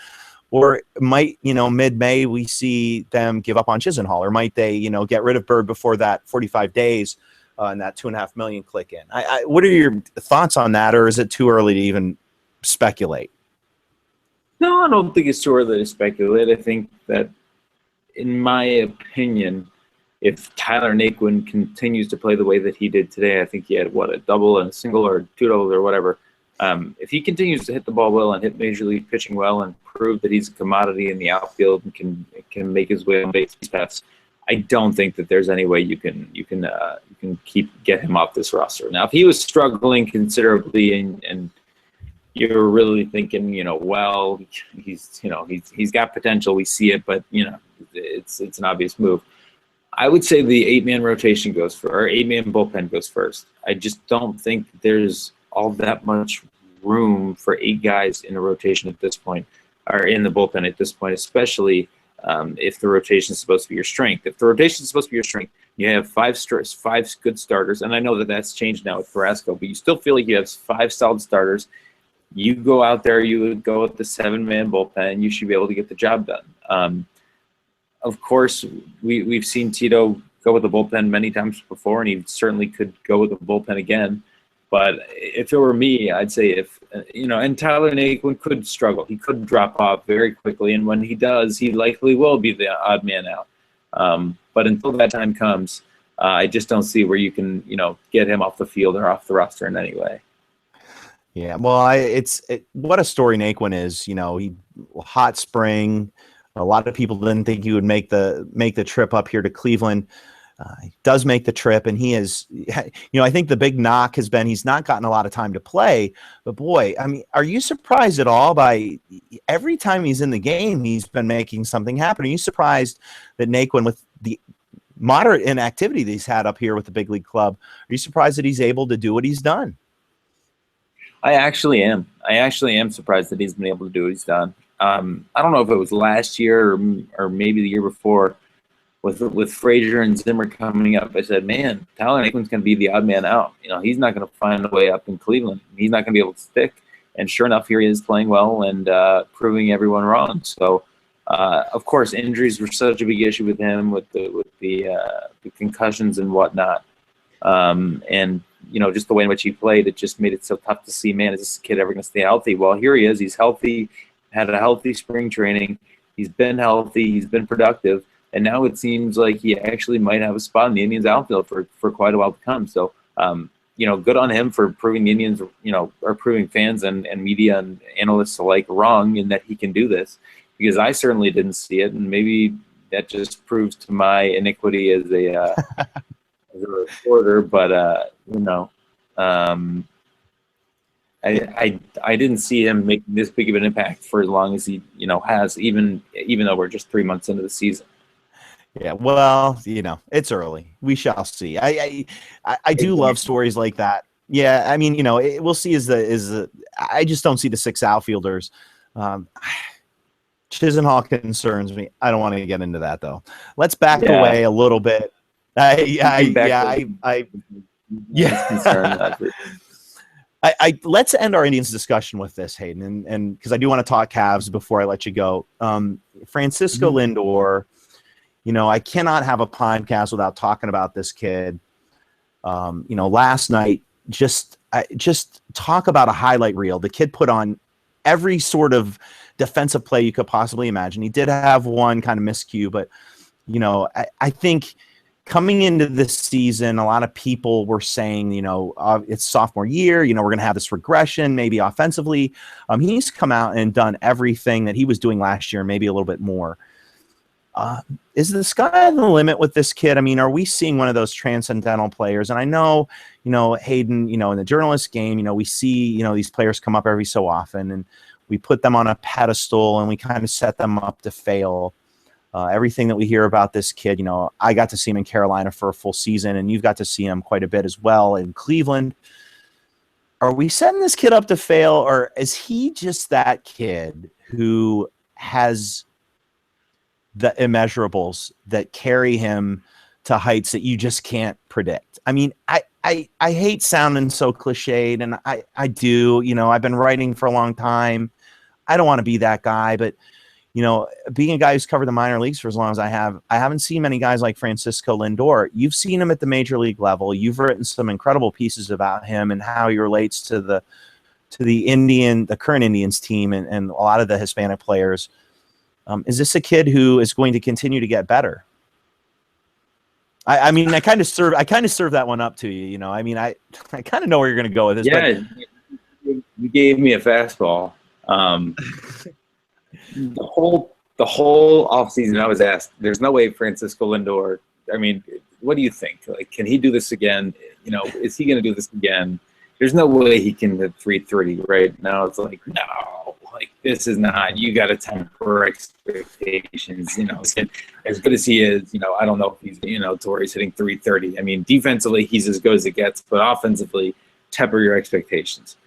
Or might, mid-May we see them give up on Chisenhall, or might they, get rid of Bird before that 45 days and that $2.5 million click in? What are your thoughts on that, or is it too early to even speculate? No, I don't think it's too early to speculate. I think that, in my opinion, if Tyler Naquin continues to play the way that he did today, I think he had, a double and a single or 2 doubles or whatever. If he continues to hit the ball well and hit major league pitching well and prove that he's a commodity in the outfield and can make his way on base paths, I don't think that there's any way you can get him off this roster. Now, if he was struggling considerably and you're really thinking, he's got potential, we see it, but it's an obvious move. I would say the 8-man rotation goes for, or 8-man bullpen goes first. I just don't think there's all that much room for 8 guys in a rotation at this point, or in the bullpen at this point, especially if the rotation is supposed to be your strength. If the rotation is supposed to be your strength, you have 5 good starters, and I know that that's changed now with Carrasco, but you still feel like you have 5 solid starters. You go out there, you would go with the 7-man bullpen, you should be able to get the job done. Of course, we've seen Tito go with the bullpen many times before, and he certainly could go with the bullpen again. But if it were me, I'd say and Tyler Naquin could struggle. He could drop off very quickly, and when he does, he likely will be the odd man out. But until that time comes, I just don't see where you can, get him off the field or off the roster in any way. Yeah, well, what a story Naquin is. He hot spring. A lot of people didn't think he would make the trip up here to Cleveland. He does make the trip, and he is, I think the big knock has been he's not gotten a lot of time to play. But boy, I mean, are you surprised at all by every time he's in the game, he's been making something happen? Are you surprised that Naquin, with the moderate inactivity that he's had up here with the big league club, are you surprised that he's able to do what he's done? I actually am. Surprised that he's been able to do what he's done. I don't know if it was last year or maybe the year before, with Frazier and Zimmer coming up. I said, man, Tyler Naquin's going to be the odd man out. He's not going to find a way up in Cleveland. He's not going to be able to stick. And sure enough, here he is playing well and proving everyone wrong. So, of course, injuries were such a big issue with him, with the concussions and whatnot. And just the way in which he played, it just made it so tough to see, man, is this kid ever going to stay healthy? Well, here he is. He's healthy, had a healthy spring training. He's been healthy. He's been productive. And now it seems like he actually might have a spot in the Indians outfield for quite a while to come. So, good on him for proving the Indians, or proving fans and media and analysts alike wrong in that he can do this, because I certainly didn't see it. And maybe that just proves to my iniquity as a reporter. But, I didn't see him make this big of an impact for as long as he, has, even though we're just 3 months into the season. Yeah, well, it's early. We shall see. I do love stories like that. Yeah, I mean, we'll see. I just don't see the 6 outfielders. Chisenhall concerns me. I don't want to get into that though. Let's back away a little bit. Let's end our Indians discussion with this, Hayden, and because I do want to talk Cavs before I let you go. Francisco Lindor. I cannot have a podcast without talking about this kid. Last night, just talk about a highlight reel. The kid put on every sort of defensive play you could possibly imagine. He did have one kind of miscue, but, I think coming into this season, a lot of people were saying, it's sophomore year, we're going to have this regression, maybe offensively. He's come out and done everything that he was doing last year, maybe a little bit more. Is the sky the limit with this kid? I mean, are we seeing one of those transcendental players? And I know, Hayden, in the journalist game, we see, these players come up every so often and we put them on a pedestal and we kind of set them up to fail. Everything that we hear about this kid, I got to see him in Carolina for a full season, and you've got to see him quite a bit as well in Cleveland. Are we setting this kid up to fail, or is he just that kid who has the immeasurables that carry him to heights that you just can't predict? I mean, I hate sounding so cliched, and I do. I've been writing for a long time. I don't want to be that guy, but being a guy who's covered the minor leagues for as long as I haven't seen many guys like Francisco Lindor. You've seen him at the major league level. You've written some incredible pieces about him and how he relates to the current Indians team and a lot of the Hispanic players. Is this a kid who is going to continue to get better? I mean, I kind of serve that one up to you. I mean, I kind of know where you're going to go with this. Yeah, but you gave me a fastball. The whole offseason I was asked, there's no way Francisco Lindor, I mean, what do you think? Like, can he do this again? Is he going to do this again? There's no way he can hit 330 right now. It's like, no, like this is not, you got to temper expectations, as good as he is, I don't know if he's, to where he's hitting 330. I mean, defensively, he's as good as it gets, but offensively, temper your expectations.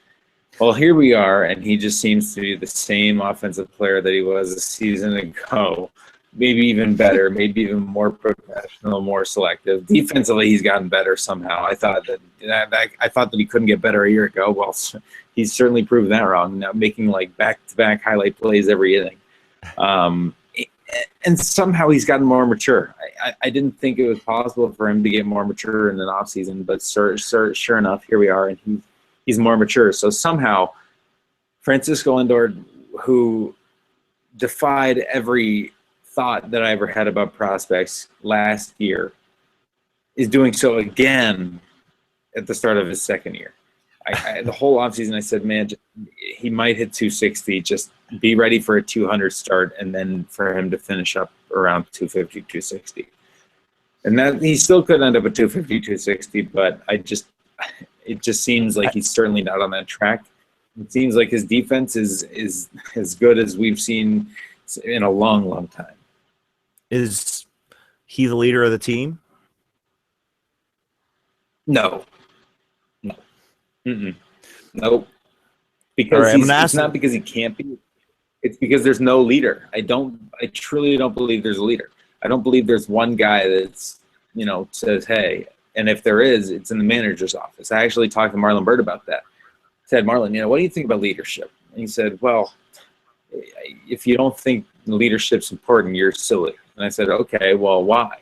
Well, here we are, and he just seems to be the same offensive player that he was a season ago. Maybe even better, maybe even more professional, more selective. Defensively, he's gotten better somehow. I thought that he couldn't get better a year ago. Well, he's certainly proved that wrong. Now making like back-to-back highlight plays every inning, and somehow he's gotten more mature. I didn't think it was possible for him to get more mature in an offseason, but sure enough, here we are, and he's more mature. So somehow, Francisco Lindor, who defied every thought that I ever had about prospects last year, is doing so again at the start of his second year. The whole offseason I said, man, he might hit 260. Just be ready for a 200 start, and then for him to finish up around 250, 260. And that he still could end up at 250, 260, but it just seems like he's certainly not on that track. It seems like his defense is as good as we've seen in a long, long time. Is he the leader of the team? No. Nope. Because it's not because he can't be. It's because there's no leader. I truly don't believe there's a leader. I don't believe there's one guy that's, says, hey. And if there is, it's in the manager's office. I actually talked to Marlon Byrd about that. I said, Marlon, what do you think about leadership? And he said, well, if you don't think leadership's important, you're silly. And I said, okay, well, why?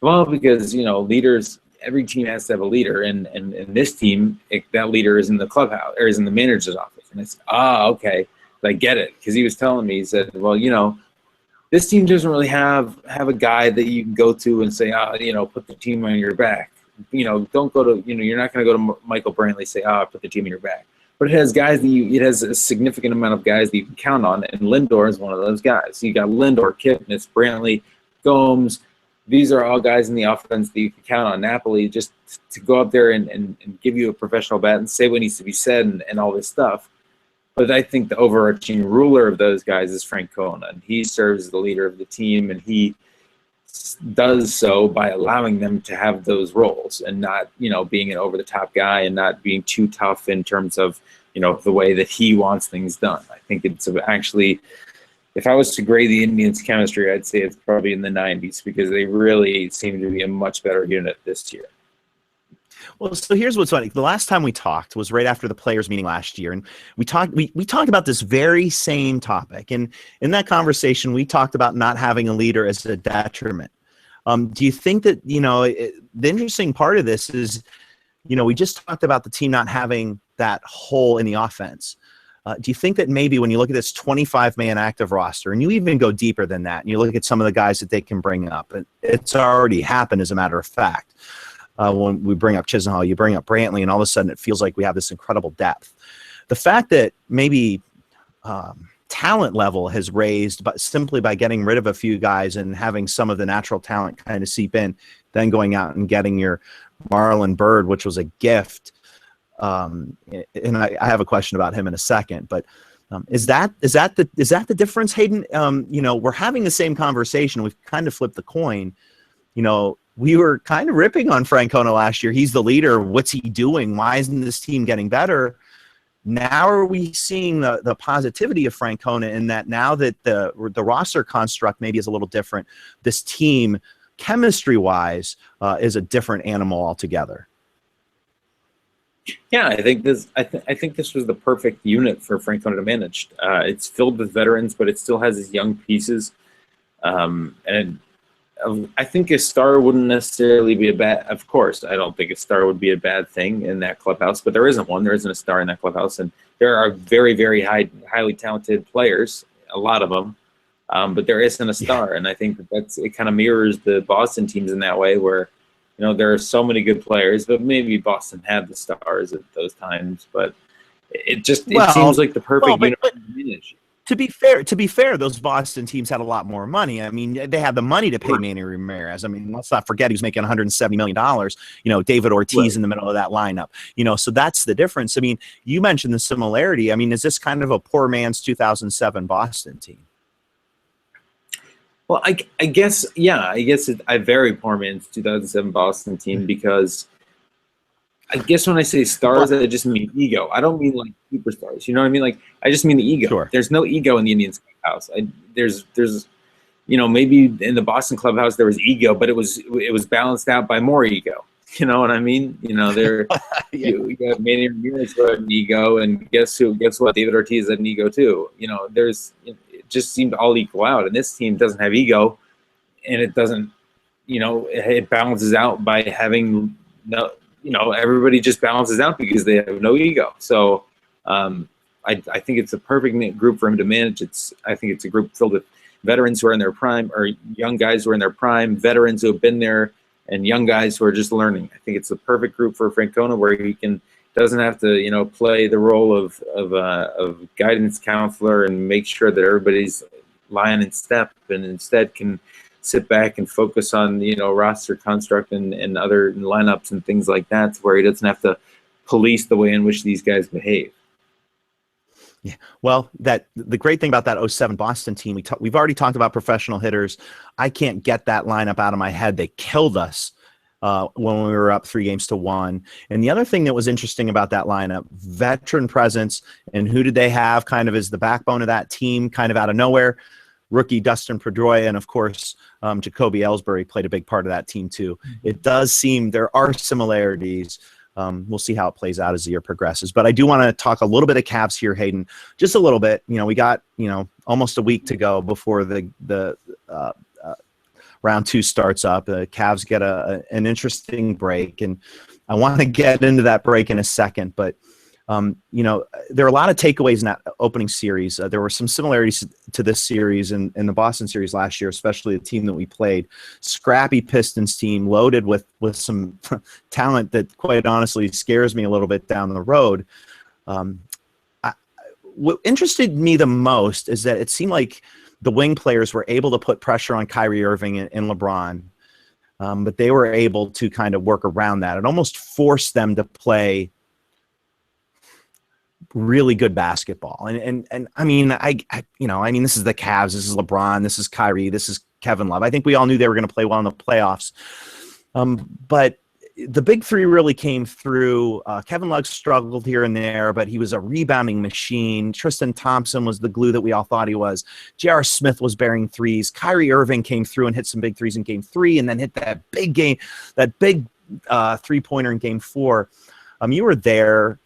Well, because, leaders, every team has to have a leader. And in this team, that leader is in the clubhouse or is in the manager's office. And I said, okay. I get it. Because he was telling me, he said, well, this team doesn't really have a guy that you can go to and say, put the team on your back. Don't go to, you're not going to go to Michael Brantley and say, put the team on your back. But it has guys it has a significant amount of guys that you can count on, and Lindor is one of those guys. You got Lindor, Kipnis, Brantley, Gomes. These are all guys in the offense that you can count on. Napoli, just to go up there and give you a professional bat and say what needs to be said and all this stuff. But I think the overarching ruler of those guys is Frank Kona, and he serves as the leader of the team, and he does so by allowing them to have those roles and not, being an over-the-top guy and not being too tough in terms of, the way that he wants things done. I think it's actually, if I was to grade the Indians' chemistry, I'd say it's probably in the 90s because they really seem to be a much better unit this year. Well, so here's what's funny. The last time we talked was right after the players' meeting last year, and we talked about this very same topic. And in that conversation, we talked about not having a leader as a detriment. Do you think that, the interesting part of this is, we just talked about the team not having that hole in the offense. Do you think that maybe when you look at this 25-man active roster, and you even go deeper than that, and you look at some of the guys that they can bring up, and it's already happened as a matter of fact. When we bring up Chisenhall, you bring up Brantley, and all of a sudden it feels like we have this incredible depth. The fact that maybe talent level has raised but simply by getting rid of a few guys and having some of the natural talent kind of seep in, then going out and getting your Marlon Byrd, which was a gift. And I have a question about him in a second, but is that the difference, Hayden? We're having the same conversation. We've kind of flipped the coin. We were kind of ripping on Francona last year. He's the leader. What's he doing? Why isn't this team getting better? Now are we seeing the positivity of Francona in that now that the roster construct maybe is a little different, this team chemistry-wise is a different animal altogether? Yeah, I think this was the perfect unit for Francona to manage. It's filled with veterans, but it still has its young pieces. And I think a star wouldn't necessarily be a bad. Of course, I don't think a star would be a bad thing in that clubhouse. But there isn't one. There isn't a star in that clubhouse, and there are very, very highly talented players. A lot of them, but there isn't a star. Yeah. And I think it kind of mirrors the Boston teams in that way, where there are so many good players, but maybe Boston had the stars at those times. But it seems like the perfect unit to manage. To be fair, those Boston teams had a lot more money. I mean, they had the money to pay Manny Ramirez. I mean, let's not forget he's making $170 million. David Ortiz in the middle of that lineup. So that's the difference. I mean, you mentioned the similarity. I mean, is this kind of a poor man's 2007 Boston team? Well, I guess, yeah. I guess a very poor man's 2007 Boston team, because I guess when I say stars, I just mean ego. I don't mean like superstars. You know what I mean? Like, I just mean the ego. Sure. There's no ego in the Indians clubhouse. There's maybe in the Boston clubhouse there was ego, but it was balanced out by more ego. You know what I mean? There you got Manny Ramirez who had an ego, and guess what? David Ortiz had an ego too. It just seemed all equal out, and this team doesn't have ego, and it doesn't. It balances out by having no. Everybody just balances out because they have no ego. So I think it's a perfect group for him to manage. I think it's a group filled with veterans who are in their prime, or young guys who are in their prime, veterans who have been there, and young guys who are just learning. I think it's the perfect group for Francona, where he doesn't have to play the role of guidance counselor and make sure that everybody's lying in step, and instead can sit back and focus on roster construct and other lineups and things like that, where he doesn't have to police the way in which these guys behave. Yeah, well, the great thing about that 07 Boston team, we've already talked about professional hitters. I can't get that lineup out of my head. They killed us when we were up 3-1. And the other thing that was interesting about that lineup, veteran presence, and who did they have kind of as the backbone of that team, kind of out of nowhere? Rookie Dustin Pedroia, and of course Jacoby Ellsbury played a big part of that team too. It does seem there are similarities. We'll see how it plays out as the year progresses. But I do want to talk a little bit of Cavs here, Hayden, just a little bit. We got almost a week to go before the round 2 starts up. The Cavs get an interesting break, and I want to get into that break in a second, but. There are a lot of takeaways in that opening series. There were some similarities to this series and the Boston series last year, especially the team that we played. Scrappy Pistons team loaded with some talent that, quite honestly, scares me a little bit down the road. What interested me the most is that it seemed like the wing players were able to put pressure on Kyrie Irving and LeBron, but they were able to kind of work around that. It almost forced them to play really good basketball. And I mean, this is the Cavs, this is LeBron, this is Kyrie, this is Kevin Love. I think we all knew they were going to play well in the playoffs. But the big three really came through. Kevin Love struggled here and there, but he was a rebounding machine. Tristan Thompson was the glue that we all thought he was. J.R. Smith was bearing threes. Kyrie Irving came through and hit some big threes in game 3, and then hit that big three-pointer in game 4. You were there.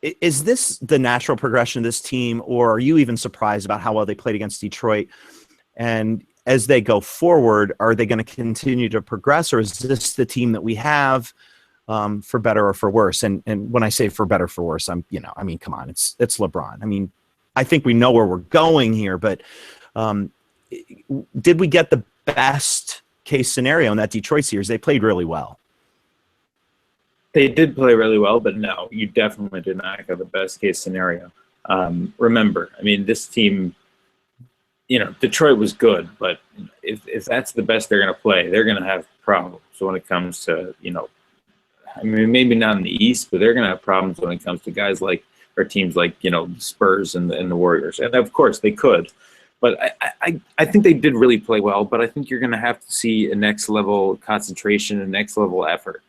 Is this the natural progression of this team, or are you even surprised about how well they played against Detroit? And as they go forward, are they going to continue to progress, or is this the team that we have? for better or for worse. And when I say for better or for worse, come on, it's LeBron. I mean, I think we know where we're going here, but did we get the best case scenario in that Detroit series? They played really well. They did play really well, but no, you definitely did not get the best case scenario. Remember, I mean, this team, Detroit was good, but if that's the best they're going to play, they're going to have problems when it comes to, I mean, maybe not in the East, but they're going to have problems when it comes to guys like, or teams like, the Spurs and the Warriors. And of course they could, but I think they did really play well, but I think you're going to have to see a next level concentration and next level effort.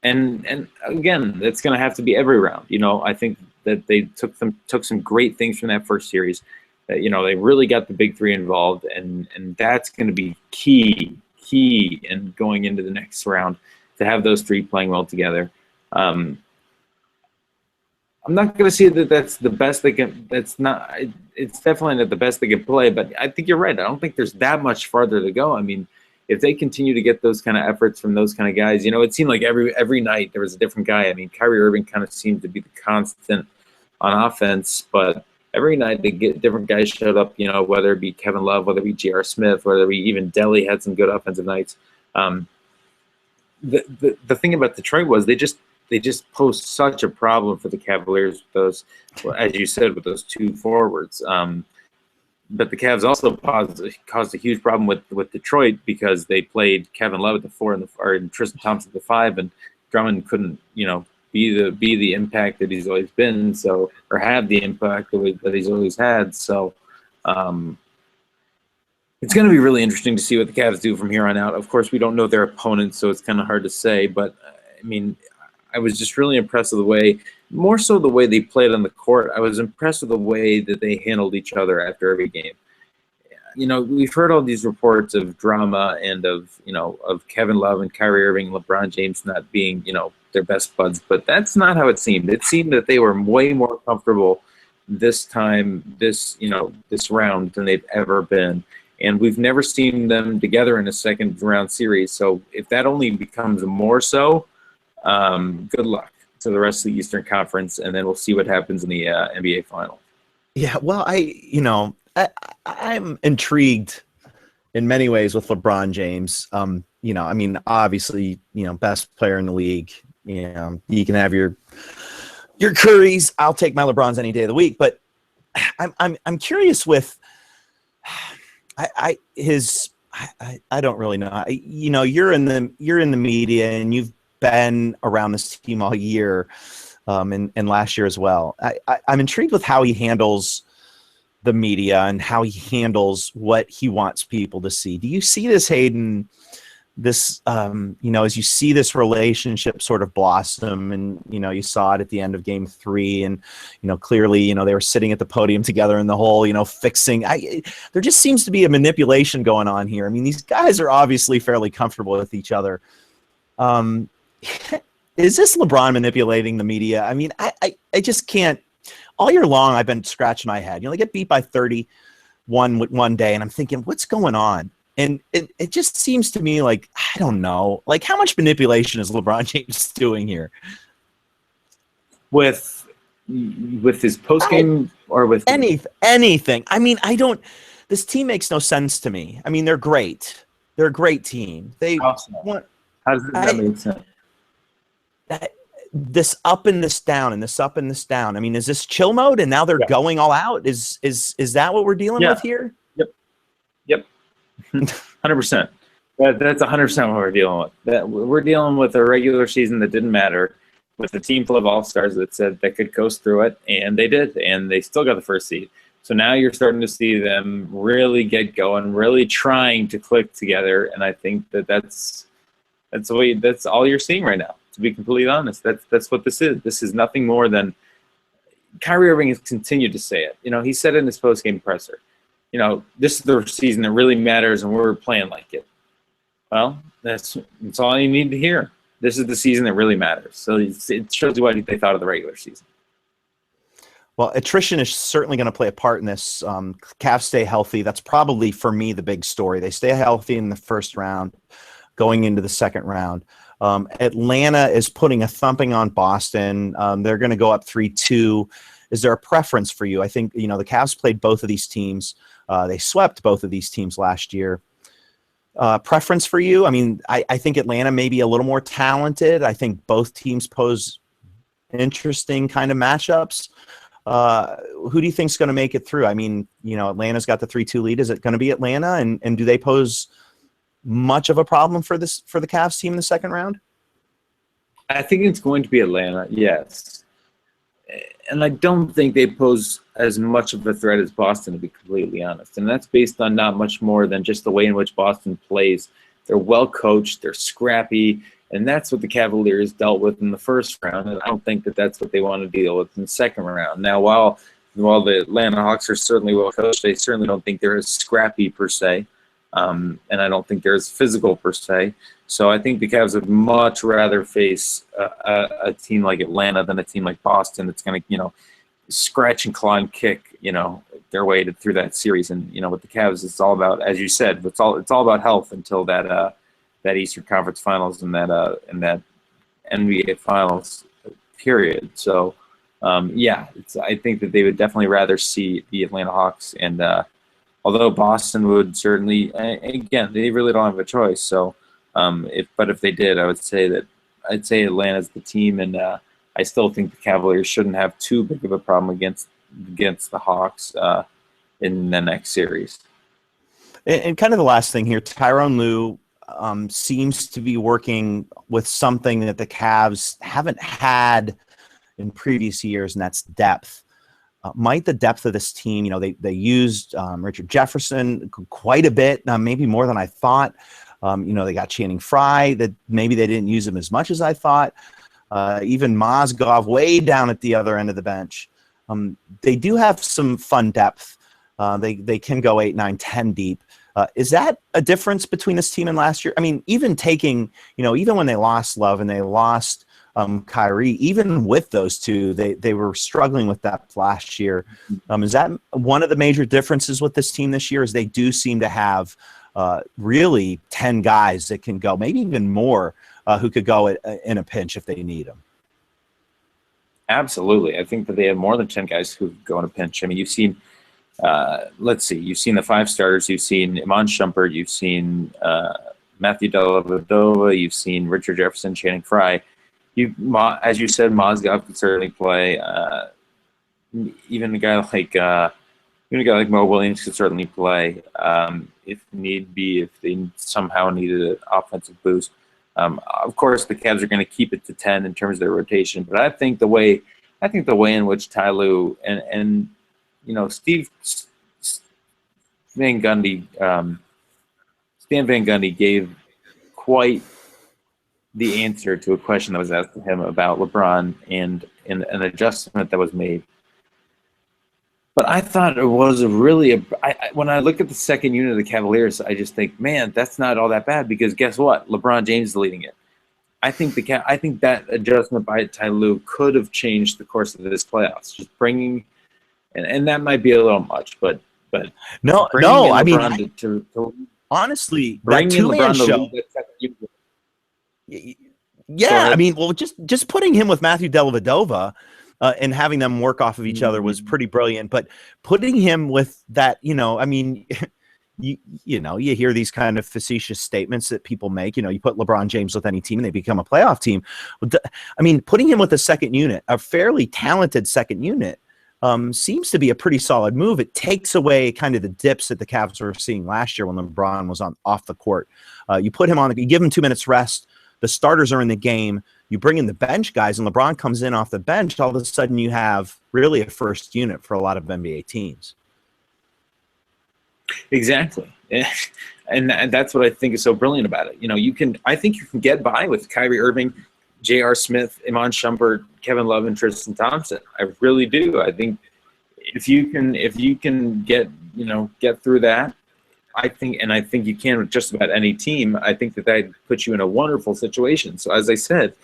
And again, it's going to have to be every round. I think that they took some great things from that first series. That, they really got the big three involved, and that's going to be key in going into the next round to have those three playing well together. I'm not going to say that that's the best they can. It's definitely not the best they can play, but I think you're right. I don't think there's that much farther to go. I mean, if they continue to get those kind of efforts from those kind of guys, it seemed like every night there was a different guy. I mean, Kyrie Irving kind of seemed to be the constant on offense, but every night they get different guys showed up, whether it be Kevin Love, whether it be J.R. Smith, whether it be even Delly had some good offensive nights. The thing about Detroit was they just posed such a problem for the Cavaliers with those, as you said, with those two forwards. But the Cavs also caused a huge problem with Detroit because they played Kevin Love at the 4 and Tristan Thompson at the 5, and Drummond couldn't, be the impact that he's always been, or have the impact that he's always had. So it's going to be really interesting to see what the Cavs do from here on out. Of course, we don't know their opponents, so it's kind of hard to say. But I mean, I was just really impressed with the way they played on the court. I was impressed with the way that they handled each other after every game. We've heard all these reports of drama and of Kevin Love and Kyrie Irving, LeBron James not being, their best buds, but that's not how it seemed. It seemed that they were way more comfortable this round than they've ever been. And we've never seen them together in a second round series. So if that only becomes more so, good luck to the rest of the Eastern Conference, and then we'll see what happens in the NBA Final. Yeah, well, I'm intrigued in many ways with LeBron James. I mean, obviously, best player in the league. You can have your Currys. I'll take my LeBrons any day of the week. But I'm curious with I don't really know. You're in the media and you've been around this team all year, and last year as well. I'm intrigued with how he handles the media and how he handles what he wants people to see. Do you see this, Hayden? This, as you see this relationship sort of blossom, and you saw it at the end of Game 3, and clearly, they were sitting at the podium together, and the whole, fixing. There just seems to be a manipulation going on here. I mean, these guys are obviously fairly comfortable with each other. Is this LeBron manipulating the media? I mean, I just can't. All year long, I've been scratching my head. They get beat by 31 one day, and I'm thinking, what's going on? And it just seems to me like, I don't know, like how much manipulation is LeBron James doing here? With his postgame or with anything. I mean, this team makes no sense to me. I mean, they're great. They're a great team. How does that make sense? This up and this down and this up and this down. I mean, is this chill mode and now they're going all out? Is that what we're dealing with here? Yep. 100%. That's 100% what we're dealing with. That we're dealing with a regular season that didn't matter, with a team full of all-stars that said they could coast through it, and they did, and they still got the first seed. So now you're starting to see them really get going, really trying to click together, and I think that's all you're seeing right now. To be completely honest, that's what this is. This is nothing more than Kyrie Irving has continued to say it. He said it in his post-game presser. This is the season that really matters, and we're playing like it. Well, that's all you need to hear. This is the season that really matters. So it shows you what they thought of the regular season. Well, attrition is certainly going to play a part in this. Cavs stay healthy. That's probably, for me, the big story. They stay healthy in the first round, going into the second round. Atlanta is putting a thumping on Boston. They're going to go up 3-2. Is there a preference for you? I think, the Cavs played both of these teams. They swept both of these teams last year. Preference for you? I mean, I think Atlanta may be a little more talented. I think both teams pose interesting kind of matchups. Who do you think is going to make it through? I mean, Atlanta's got the 3-2 lead. Is it going to be Atlanta? And do they pose much of a problem for the Cavs team in the second round? I think it's going to be Atlanta, yes. And I don't think they pose as much of a threat as Boston, to be completely honest. And that's based on not much more than just the way in which Boston plays. They're well coached, they're scrappy, and that's what the Cavaliers dealt with in the first round. And I don't think that that's what they want to deal with in the second round. Now, while the Atlanta Hawks are certainly well coached, I certainly don't think they're as scrappy per se. And I don't think they're as physical per se. So I think the Cavs would much rather face a team like Atlanta than a team like Boston that's going to, scratch and claw and kick, their way through that series. And with the Cavs, it's all about, as you said, it's all about health until that Eastern Conference Finals and that NBA Finals period. So I think that they would definitely rather see the Atlanta Hawks. And although Boston would certainly, again, they really don't have a choice. So. If they did, I'd say Atlanta's the team, and I still think the Cavaliers shouldn't have too big of a problem against the Hawks in the next series. And kind of the last thing here, Tyronn Lue seems to be working with something that the Cavs haven't had in previous years, and that's depth. Might the depth of this team, they used Richard Jefferson quite a bit, maybe more than I thought. They got Channing Frye, that maybe they didn't use him as much as I thought. Even Mozgov way down at the other end of the bench. They do have some fun depth. They can go 8, 9, 10 deep. Is that a difference between this team and last year? I mean, even when they lost Love and they lost Kyrie, even with those two, they were struggling with that last year. Is that one of the major differences with this team this year? Is they do seem to have really 10 guys that can go, maybe even more, who could go in a pinch if they need them. Absolutely. I think that they have more than 10 guys who go in a pinch. I mean, you've seen, you've seen the 5 starters. You've seen Iman Shumpert. You've seen Matthew Dellavedova. You've seen Richard Jefferson, Channing Frye. As you said, Mozgov could certainly play. Even a guy like Mo Williams could certainly play if need be, if they somehow needed an offensive boost. Of course, the Cavs are going to keep it to 10 in terms of their rotation, but I think the way in which Ty Lue and Steve Van Gundy, Stan Van Gundy gave quite the answer to a question that was asked of him about LeBron and an adjustment that was made. But I thought it was when I look at the second unit of the Cavaliers, I just think, man, that's not all that bad, because guess what? LeBron James is leading it. I think that adjustment by Ty Lue could have changed the course of this playoffs. Just bringing, and that might be a little much, but no, I mean, honestly, that two-man show. Yeah, I mean, well, just putting him with Matthew Dellavedova. And having them work off of each other was pretty brilliant. But putting him with that, I mean, you hear these kind of facetious statements that people make. You put LeBron James with any team and they become a playoff team. I mean, putting him with a second unit, a fairly talented second unit, seems to be a pretty solid move. It takes away kind of the dips that the Cavs were seeing last year when LeBron was off the court. You put him on, you give him 2 minutes rest. The starters are in the game. You bring in the bench guys, and LeBron comes in off the bench. All of a sudden, you have really a first unit for a lot of NBA teams. Exactly, and that's what I think is so brilliant about it. I think you can get by with Kyrie Irving, J.R. Smith, Iman Shumpert, Kevin Love, and Tristan Thompson. I really do. I think if you can get through that, I think you can with just about any team. I think that puts you in a wonderful situation. So as I said,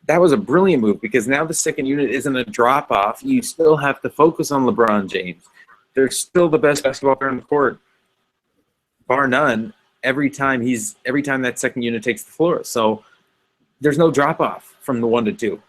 that was a brilliant move, because now the second unit isn't a drop off. You still have to focus on LeBron James. They're still the best basketball player on the court, bar none. Every time that second unit takes the floor. So there's no drop off from the 1 to 2.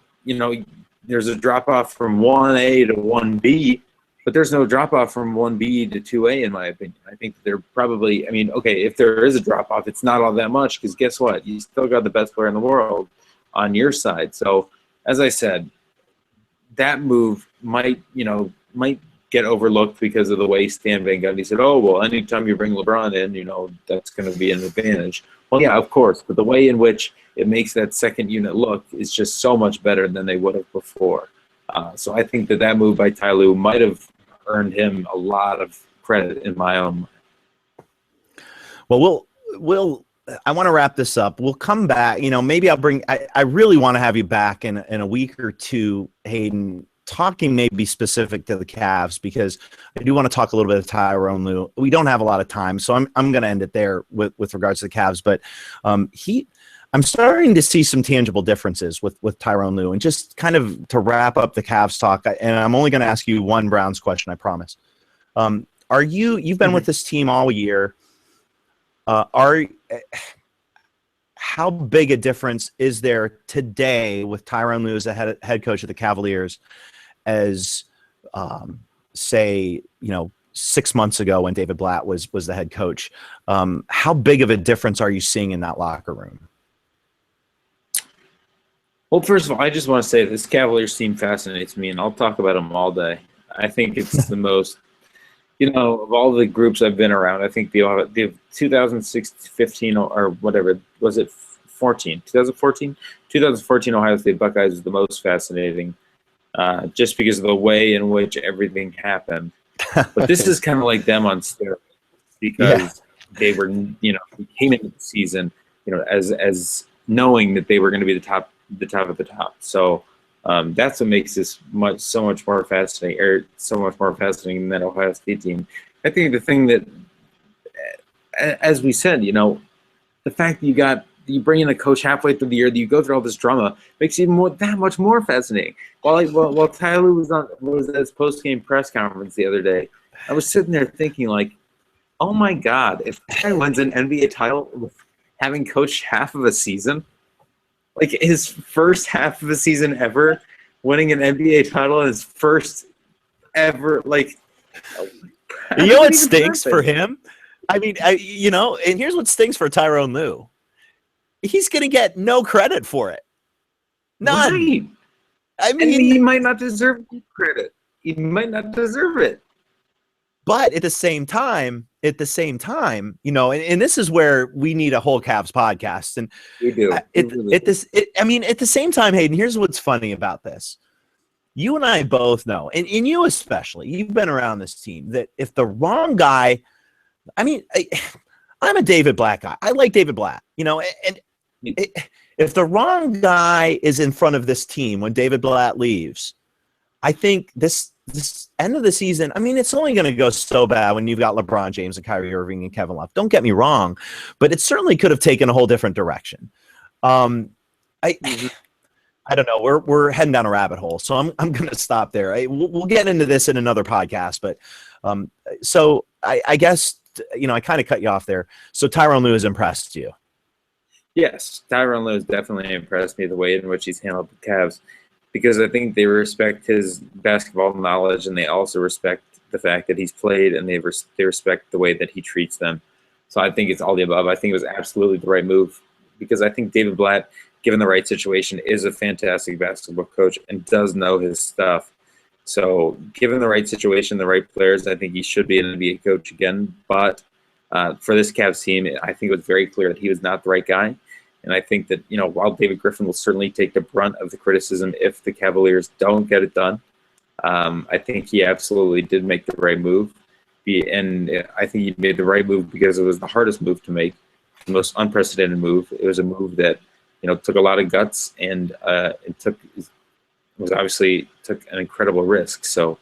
There's a drop off from 1A to 1B, but there's no drop off from 1B to 2A, in my opinion. I think they're probably, okay, if there is a drop off, it's not all that much, because guess what? You still got the best player in the world on your side. So, as I said, that move might get overlooked because of the way Stan Van Gundy said, oh, well, anytime you bring LeBron in, that's going to be an advantage. Well, yeah, of course, but the way in which it makes that second unit look is just so much better than they would have before. So I think that move by Ty Lue might have earned him a lot of credit in my own mind. Well, I want to wrap this up. We'll come back. Maybe I'll bring. I really want to have you back in a week or two, Hayden, talking maybe specific to the Cavs, because I do want to talk a little bit of Tyronn Lue. We don't have a lot of time, so I'm going to end it there with regards to the Cavs. But I'm starting to see some tangible differences with Tyronn Lue. And just kind of to wrap up the Cavs talk, and I'm only going to ask you one Browns question, I promise. You've been with this team all year. How big a difference is there today with Tyronn Lue as a head coach of the Cavaliers as, say, 6 months ago when David Blatt was the head coach? How big of a difference are you seeing in that locker room? Well, first of all, I just want to say this Cavaliers team fascinates me, and I'll talk about them all day. I think it's the most, of all the groups I've been around, I think they have 2015 or whatever, was it 14? 2014? 2014 Ohio State Buckeyes is the most fascinating, just because of the way in which everything happened. But this is kind of like them on steroids, because they were, they came into the season, as knowing that they were going to be the top of the top. So that's what makes this so much more fascinating than that Ohio State team. I think the thing that, as we said, the fact that you bring in a coach halfway through the year, that you go through all this drama, makes it that much more fascinating. While Tyler was at his post-game press conference the other day, I was sitting there thinking, like, oh my God, if this guy wins an NBA title with having coached half of a season, like his first half of a season ever, winning an NBA title, his first ever, like, what stinks for him? And here's what stinks for Tyronn Lue. He's going to get no credit for it. None. Right. And he might not deserve credit. He might not deserve it. But at the same time, and this is where we need a whole Cavs podcast. And we do. At the same time, Hayden, here's what's funny about this. You and I both know, and you especially, you've been around this team, that if the wrong guy, I'm a David Blatt guy. I like David Blatt, if the wrong guy is in front of this team when David Blatt leaves, I think this end of the season, it's only going to go so bad when you've got LeBron James and Kyrie Irving and Kevin Love. Don't get me wrong, but it certainly could have taken a whole different direction. I don't know. We're heading down a rabbit hole, so I'm going to stop there. We'll get into this in another podcast, but so I guess I kind of cut you off there. So Tyronn Lue has impressed you. Yes, Tyronn Lue has definitely impressed me, the way in which he's handled the Cavs, because I think they respect his basketball knowledge, and they also respect the fact that he's played, and they respect the way that he treats them. So I think it's all the above. I think it was absolutely the right move, because I think David Blatt, given the right situation, is a fantastic basketball coach and does know his stuff. So given the right situation, the right players, I think he should be an NBA coach again. But for this Cavs team, I think it was very clear that he was not the right guy. And I think that, while David Griffin will certainly take the brunt of the criticism if the Cavaliers don't get it done, I think he absolutely did make the right move. And I think he made the right move because it was the hardest move to make, the most unprecedented move. It was a move that, took a lot of guts, and it took an incredible risk. So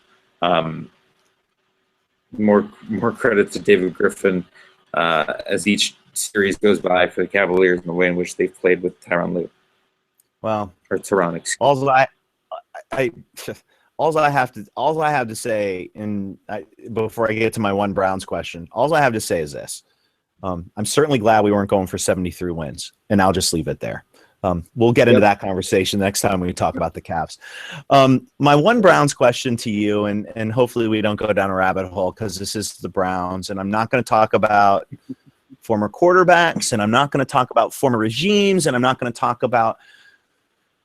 more credit to David Griffin as each series goes by for the Cavaliers, and the way in which they've played with Tyronn Lue. Well, or Tyronn. Also, all I have to say, and before I get to my one Browns question, all I have to say is this: I'm certainly glad we weren't going for 73 wins, and I'll just leave it there. We'll get into that conversation next time we talk about the Cavs. My one Browns question to you, and hopefully we don't go down a rabbit hole because this is the Browns, and I'm not going to talk about former quarterbacks, and I'm not going to talk about former regimes, and I'm not going to talk about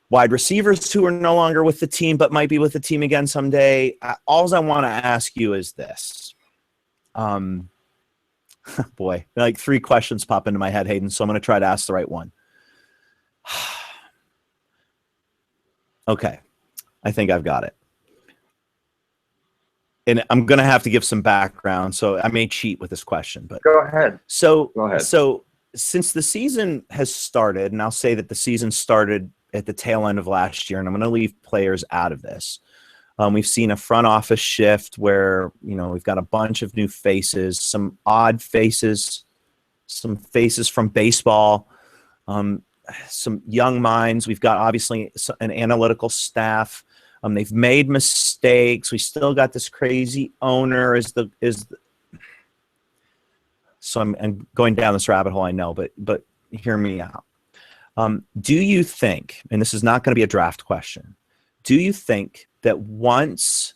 wide receivers who are no longer with the team but might be with the team again someday. All I want to ask you is this. Boy, like 3 questions pop into my head, Hayden, so I'm going to try to ask the right one. Okay, I think I've got it. And I'm going to have to give some background, so I may cheat with this question. But go ahead. So since the season has started, and I'll say that the season started at the tail end of last year, and I'm going to leave players out of this. We've seen a front office shift where, we've got a bunch of new faces, some odd faces, some faces from baseball, some young minds. We've got obviously an analytical staff. They've made mistakes. We still got this crazy owner so I'm going down this rabbit hole, I know, but hear me out. Do you think, and this is not going to be a draft question, do you think that once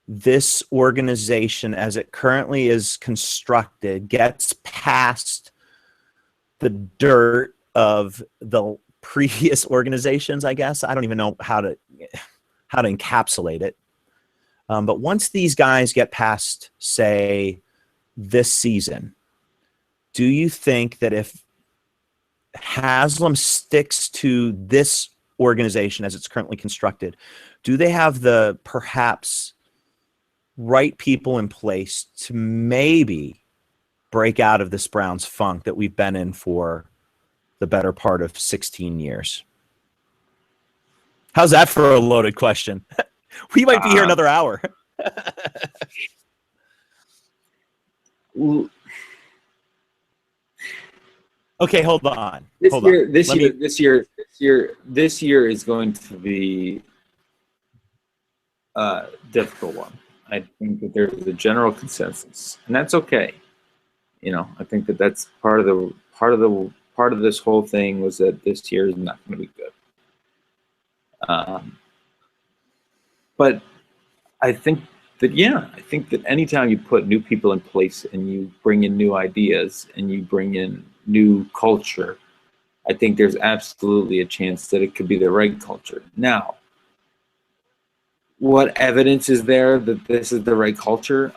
this organization as it currently is constructed gets past the dirt of the previous organizations, I guess, I don't even know how to encapsulate it. But once these guys get past, say, this season, do you think that if Haslam sticks to this organization as it's currently constructed, do they have the perhaps right people in place to maybe break out of this Browns funk that we've been in for the better part of 16 years? How's that for a loaded question? We might be here another hour. Okay, hold on. This year is going to be a difficult one. I think that there's a general consensus, and that's okay. I think that that's part of this whole thing was that this year is not going to be good. But I think that anytime you put new people in place and you bring in new ideas and you bring in new culture, I think there's absolutely a chance that it could be the right culture. Now, what evidence is there that this is the right culture?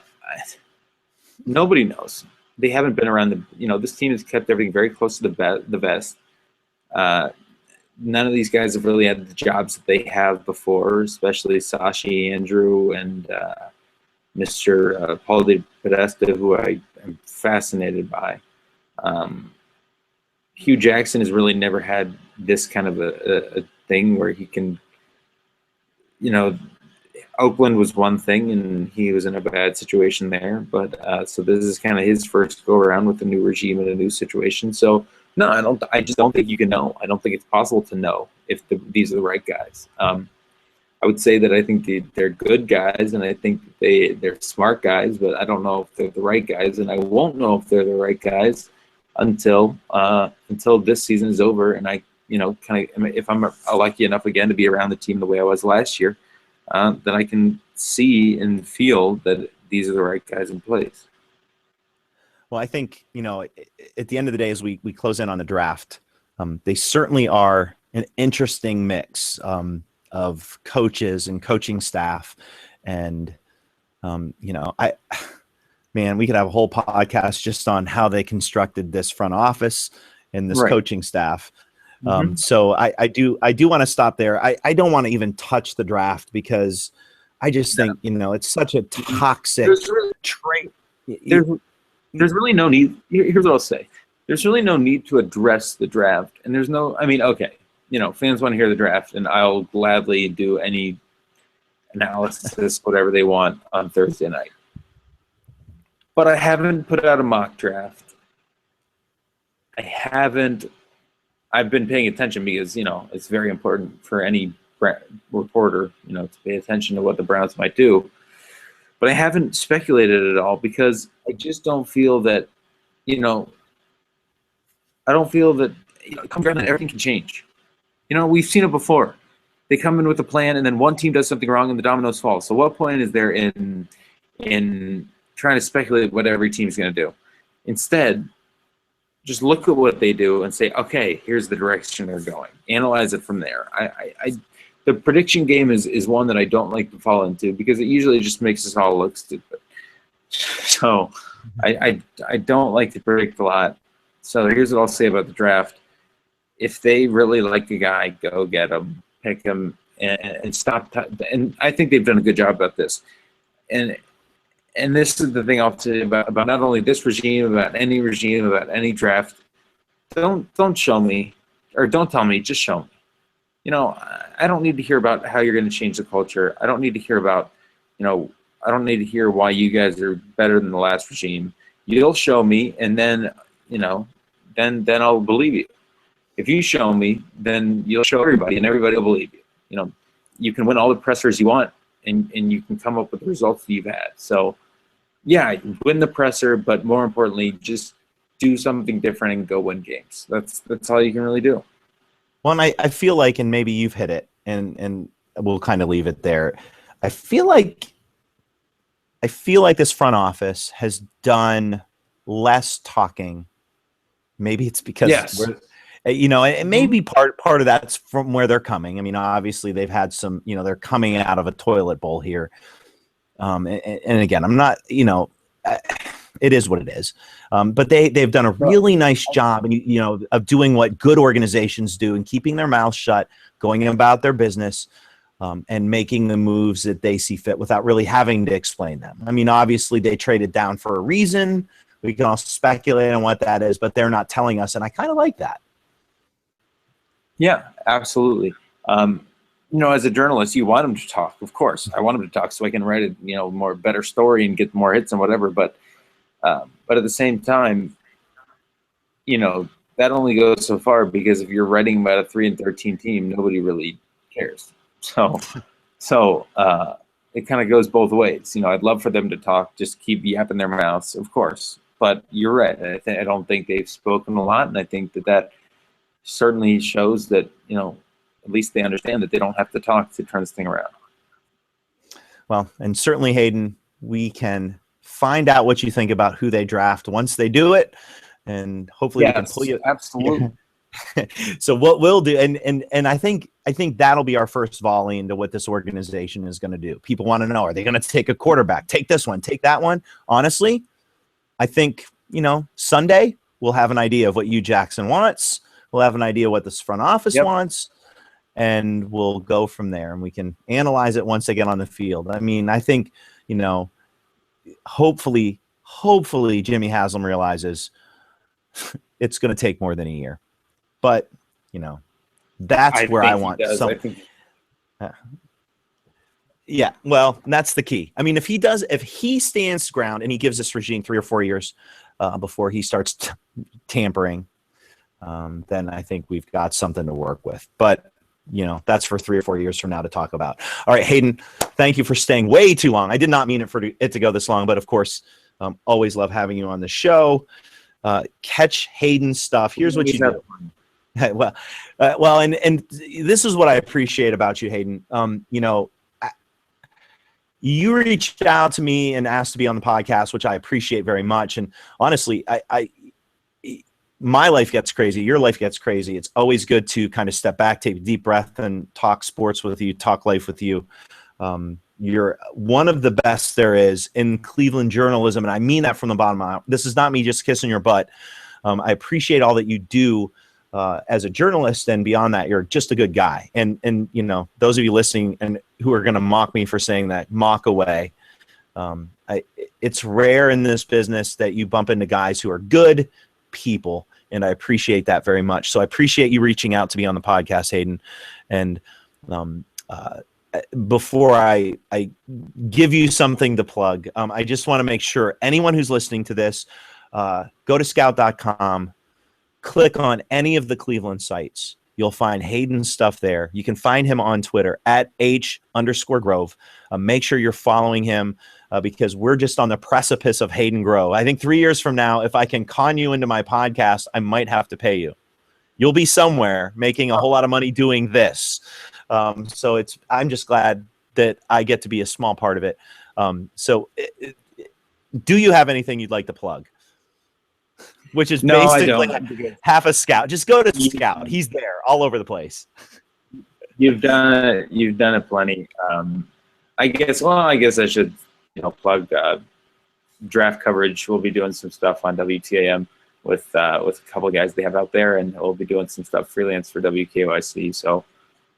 Nobody knows. They haven't been around this team has kept everything very close to the vest. None of these guys have really had the jobs that they have before, especially Sashi, Andrew, and Mr. Paul De Podesta, who I am fascinated by. Hugh Jackson has really never had this kind of a thing where he can, Oakland was one thing and he was in a bad situation there, but so this is kind of his first go around with a new regime and a new situation. So no, I just don't think you can know. I don't think it's possible to know if these are the right guys. I would say that I think they're good guys and I think they're smart guys, but I don't know if they're the right guys, and I won't know if they're the right guys until this season is over and I if I'm lucky enough again to be around the team the way I was last year, then I can see and feel that these are the right guys in place. Well, I think, at the end of the day, as we close in on the draft, they certainly are an interesting mix of coaches and coaching staff. And, we could have a whole podcast just on how they constructed this front office and this coaching staff. So I do want to stop there. I don't want to even touch the draft because I just think, it's such a toxic trait. There's really no need. Here's what I'll say. There's really no need to address the draft. And there's no, okay, fans want to hear the draft and I'll gladly do any analysis, whatever they want on Thursday night. But I haven't put out a mock draft. I've been paying attention because, it's very important for any reporter, to pay attention to what the Browns might do. But I haven't speculated at all because I just don't feel that, I don't feel that everything can change. We've seen it before. They come in with a plan, and then one team does something wrong, and the dominoes fall. So what point is there in trying to speculate what every team's going to do? Instead, just look at what they do and say, okay, here's the direction they're going. Analyze it from there. The prediction game is one that I don't like to fall into because it usually just makes us all look stupid. So I don't like to predict a lot. So here's what I'll say about the draft. If they really like a guy, go get him, pick him, and stop. And I think they've done a good job about this. And this is the thing I'll say about not only this regime, about any draft. Don't show me, or don't tell me, just show me. I don't need to hear about how you're going to change the culture. I don't need to hear about, I don't need to hear why you guys are better than the last regime. You'll show me, and then, then I'll believe you. If you show me, then you'll show everybody, and everybody will believe you. You can win all the pressers you want, and you can come up with the results that you've had. So, yeah, win the presser, but more importantly, just do something different and go win games. That's all you can really do. Well, and I feel like, and maybe you've hit it, and we'll kind of leave it there. I feel like this front office has done less talking. Maybe it's because and maybe part of that's from where they're coming. I mean, obviously they've had some, they're coming out of a toilet bowl here. And again, I'm not, it is what it is. But they've done a really nice job, and of doing what good organizations do and keeping their mouths shut, going about their business, and making the moves that they see fit without really having to explain them. I mean, obviously they traded down for a reason. We can all speculate on what that is, but they're not telling us, and I kind of like that. Yeah, absolutely. As a journalist, you want them to talk. Of course, I want them to talk so I can write a better story and get more hits and whatever. But at the same time, that only goes so far, because if you're writing about a 3-13 team, nobody really cares. So it kind of goes both ways. I'd love for them to talk, just keep yapping their mouths, of course. But you're right. I don't think they've spoken a lot, and I think that certainly shows that at least they understand that they don't have to talk to turn this thing around. Well, and certainly, Hayden, we can find out what you think about who they draft once they do it, and hopefully we can pull you. Absolutely. So what we'll do, and I think that'll be our first volley into what this organization is going to do. People want to know, are they going to take a quarterback? Take this one, take that one. Honestly, I think, Sunday we'll have an idea of what Hugh Jackson wants. We'll have an idea what this front office wants, and we'll go from there, and we can analyze it once they get on the field. I mean, I think, hopefully Jimmy Haslam realizes it's going to take more than a year. But, that's where I want something. Yeah, well, that's the key. I mean, if he stands ground and he gives this regime 3 or 4 years before he starts tampering, then I think we've got something to work with. But, that's for 3 or 4 years from now to talk about. All right, Hayden, thank you for staying way too long. I did not mean for it to go this long, but of course, always love having you on the show. Catch Hayden's stuff. Here's what you do. Well, and this is what I appreciate about you, Hayden. You reached out to me and asked to be on the podcast, which I appreciate very much. And honestly, my life gets crazy. Your life gets crazy. It's always good to kind of step back, take a deep breath, and talk sports with you, talk life with you. You're one of the best there is in Cleveland journalism, and I mean that from the bottom of my heart. This is not me just kissing your butt. I appreciate all that you do as a journalist, and beyond that, you're just a good guy. And those of you listening and who are going to mock me for saying that, mock away. It's rare in this business that you bump into guys who are good people, and I appreciate that very much. So I appreciate you reaching out to be on the podcast, Hayden. And before I give you something to plug, I just want to make sure anyone who's listening to this, go to scout.com, click on any of the Cleveland sites. You'll find Hayden's stuff there. You can find him on Twitter at @H_Grove. Make sure you're following him because we're just on the precipice of Hayden Grove. I think 3 years from now, if I can con you into my podcast, I might have to pay you. you'll be somewhere making a whole lot of money doing this. So I'm just glad that I get to be a small part of it. Do you have anything you'd like to plug? Which is No, basically half a Scout. Just go to Scout. He's there all over the place. You've done it plenty. I guess I should plug draft coverage. We'll be doing some stuff on WTAM with a couple of guys they have out there, and we'll be doing some stuff freelance for WKYC. So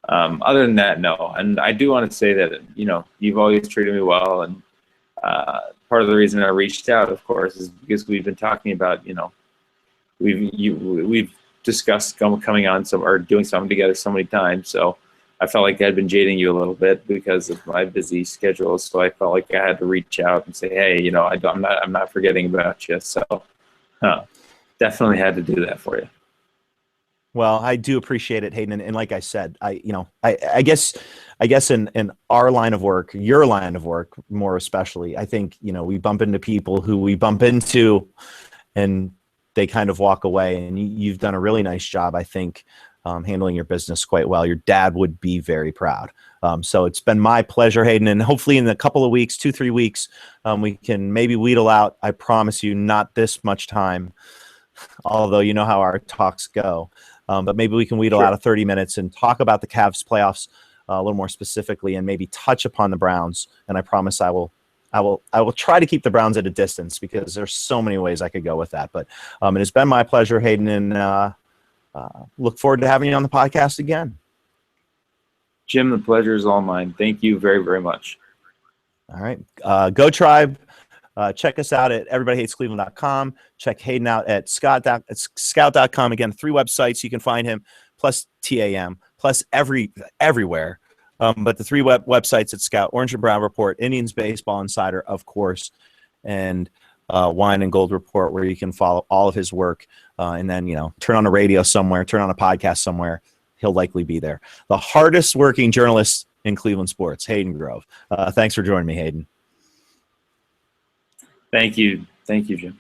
other than that, no. And I do want to say that you've always treated me well, and part of the reason I reached out, of course, is because we've been talking about we've discussed coming on or doing something together so many times. So I felt like I'd been jading you a little bit because of my busy schedule. So I felt like I had to reach out and say, hey, I'm not forgetting about you. So definitely had to do that for you. Well, I do appreciate it, Hayden. And like I said, I guess in our line of work, your line of work more especially, I think, we bump into people who we bump into and they kind of walk away, and you've done a really nice job, I think, handling your business quite well. Your dad would be very proud. So it's been my pleasure, Hayden, and hopefully in a couple of weeks, 2-3 weeks, we can maybe wheedle out, I promise you, not this much time, although you know how our talks go. But maybe we can wheedle out of 30 minutes and talk about the Cavs playoffs a little more specifically, and maybe touch upon the Browns. And I promise I will try to keep the Browns at a distance, because there's so many ways I could go with that. But it has been my pleasure, Hayden, and look forward to having you on the podcast again. Jim, the pleasure is all mine. Thank you very, very much. All right. Go Tribe. Check us out at everybodyhatescleveland.com. Check Hayden out at scout.com. Again, 3 websites you can find him, plus TAM, plus everywhere. But the 3 websites at Scout: Orange and Brown Report, Indians Baseball Insider, of course, and Wine and Gold Report, where you can follow all of his work. And then, turn on a radio somewhere, turn on a podcast somewhere. He'll likely be there. The hardest working journalist in Cleveland sports, Hayden Grove. Thanks for joining me, Hayden. Thank you. Thank you, Jim.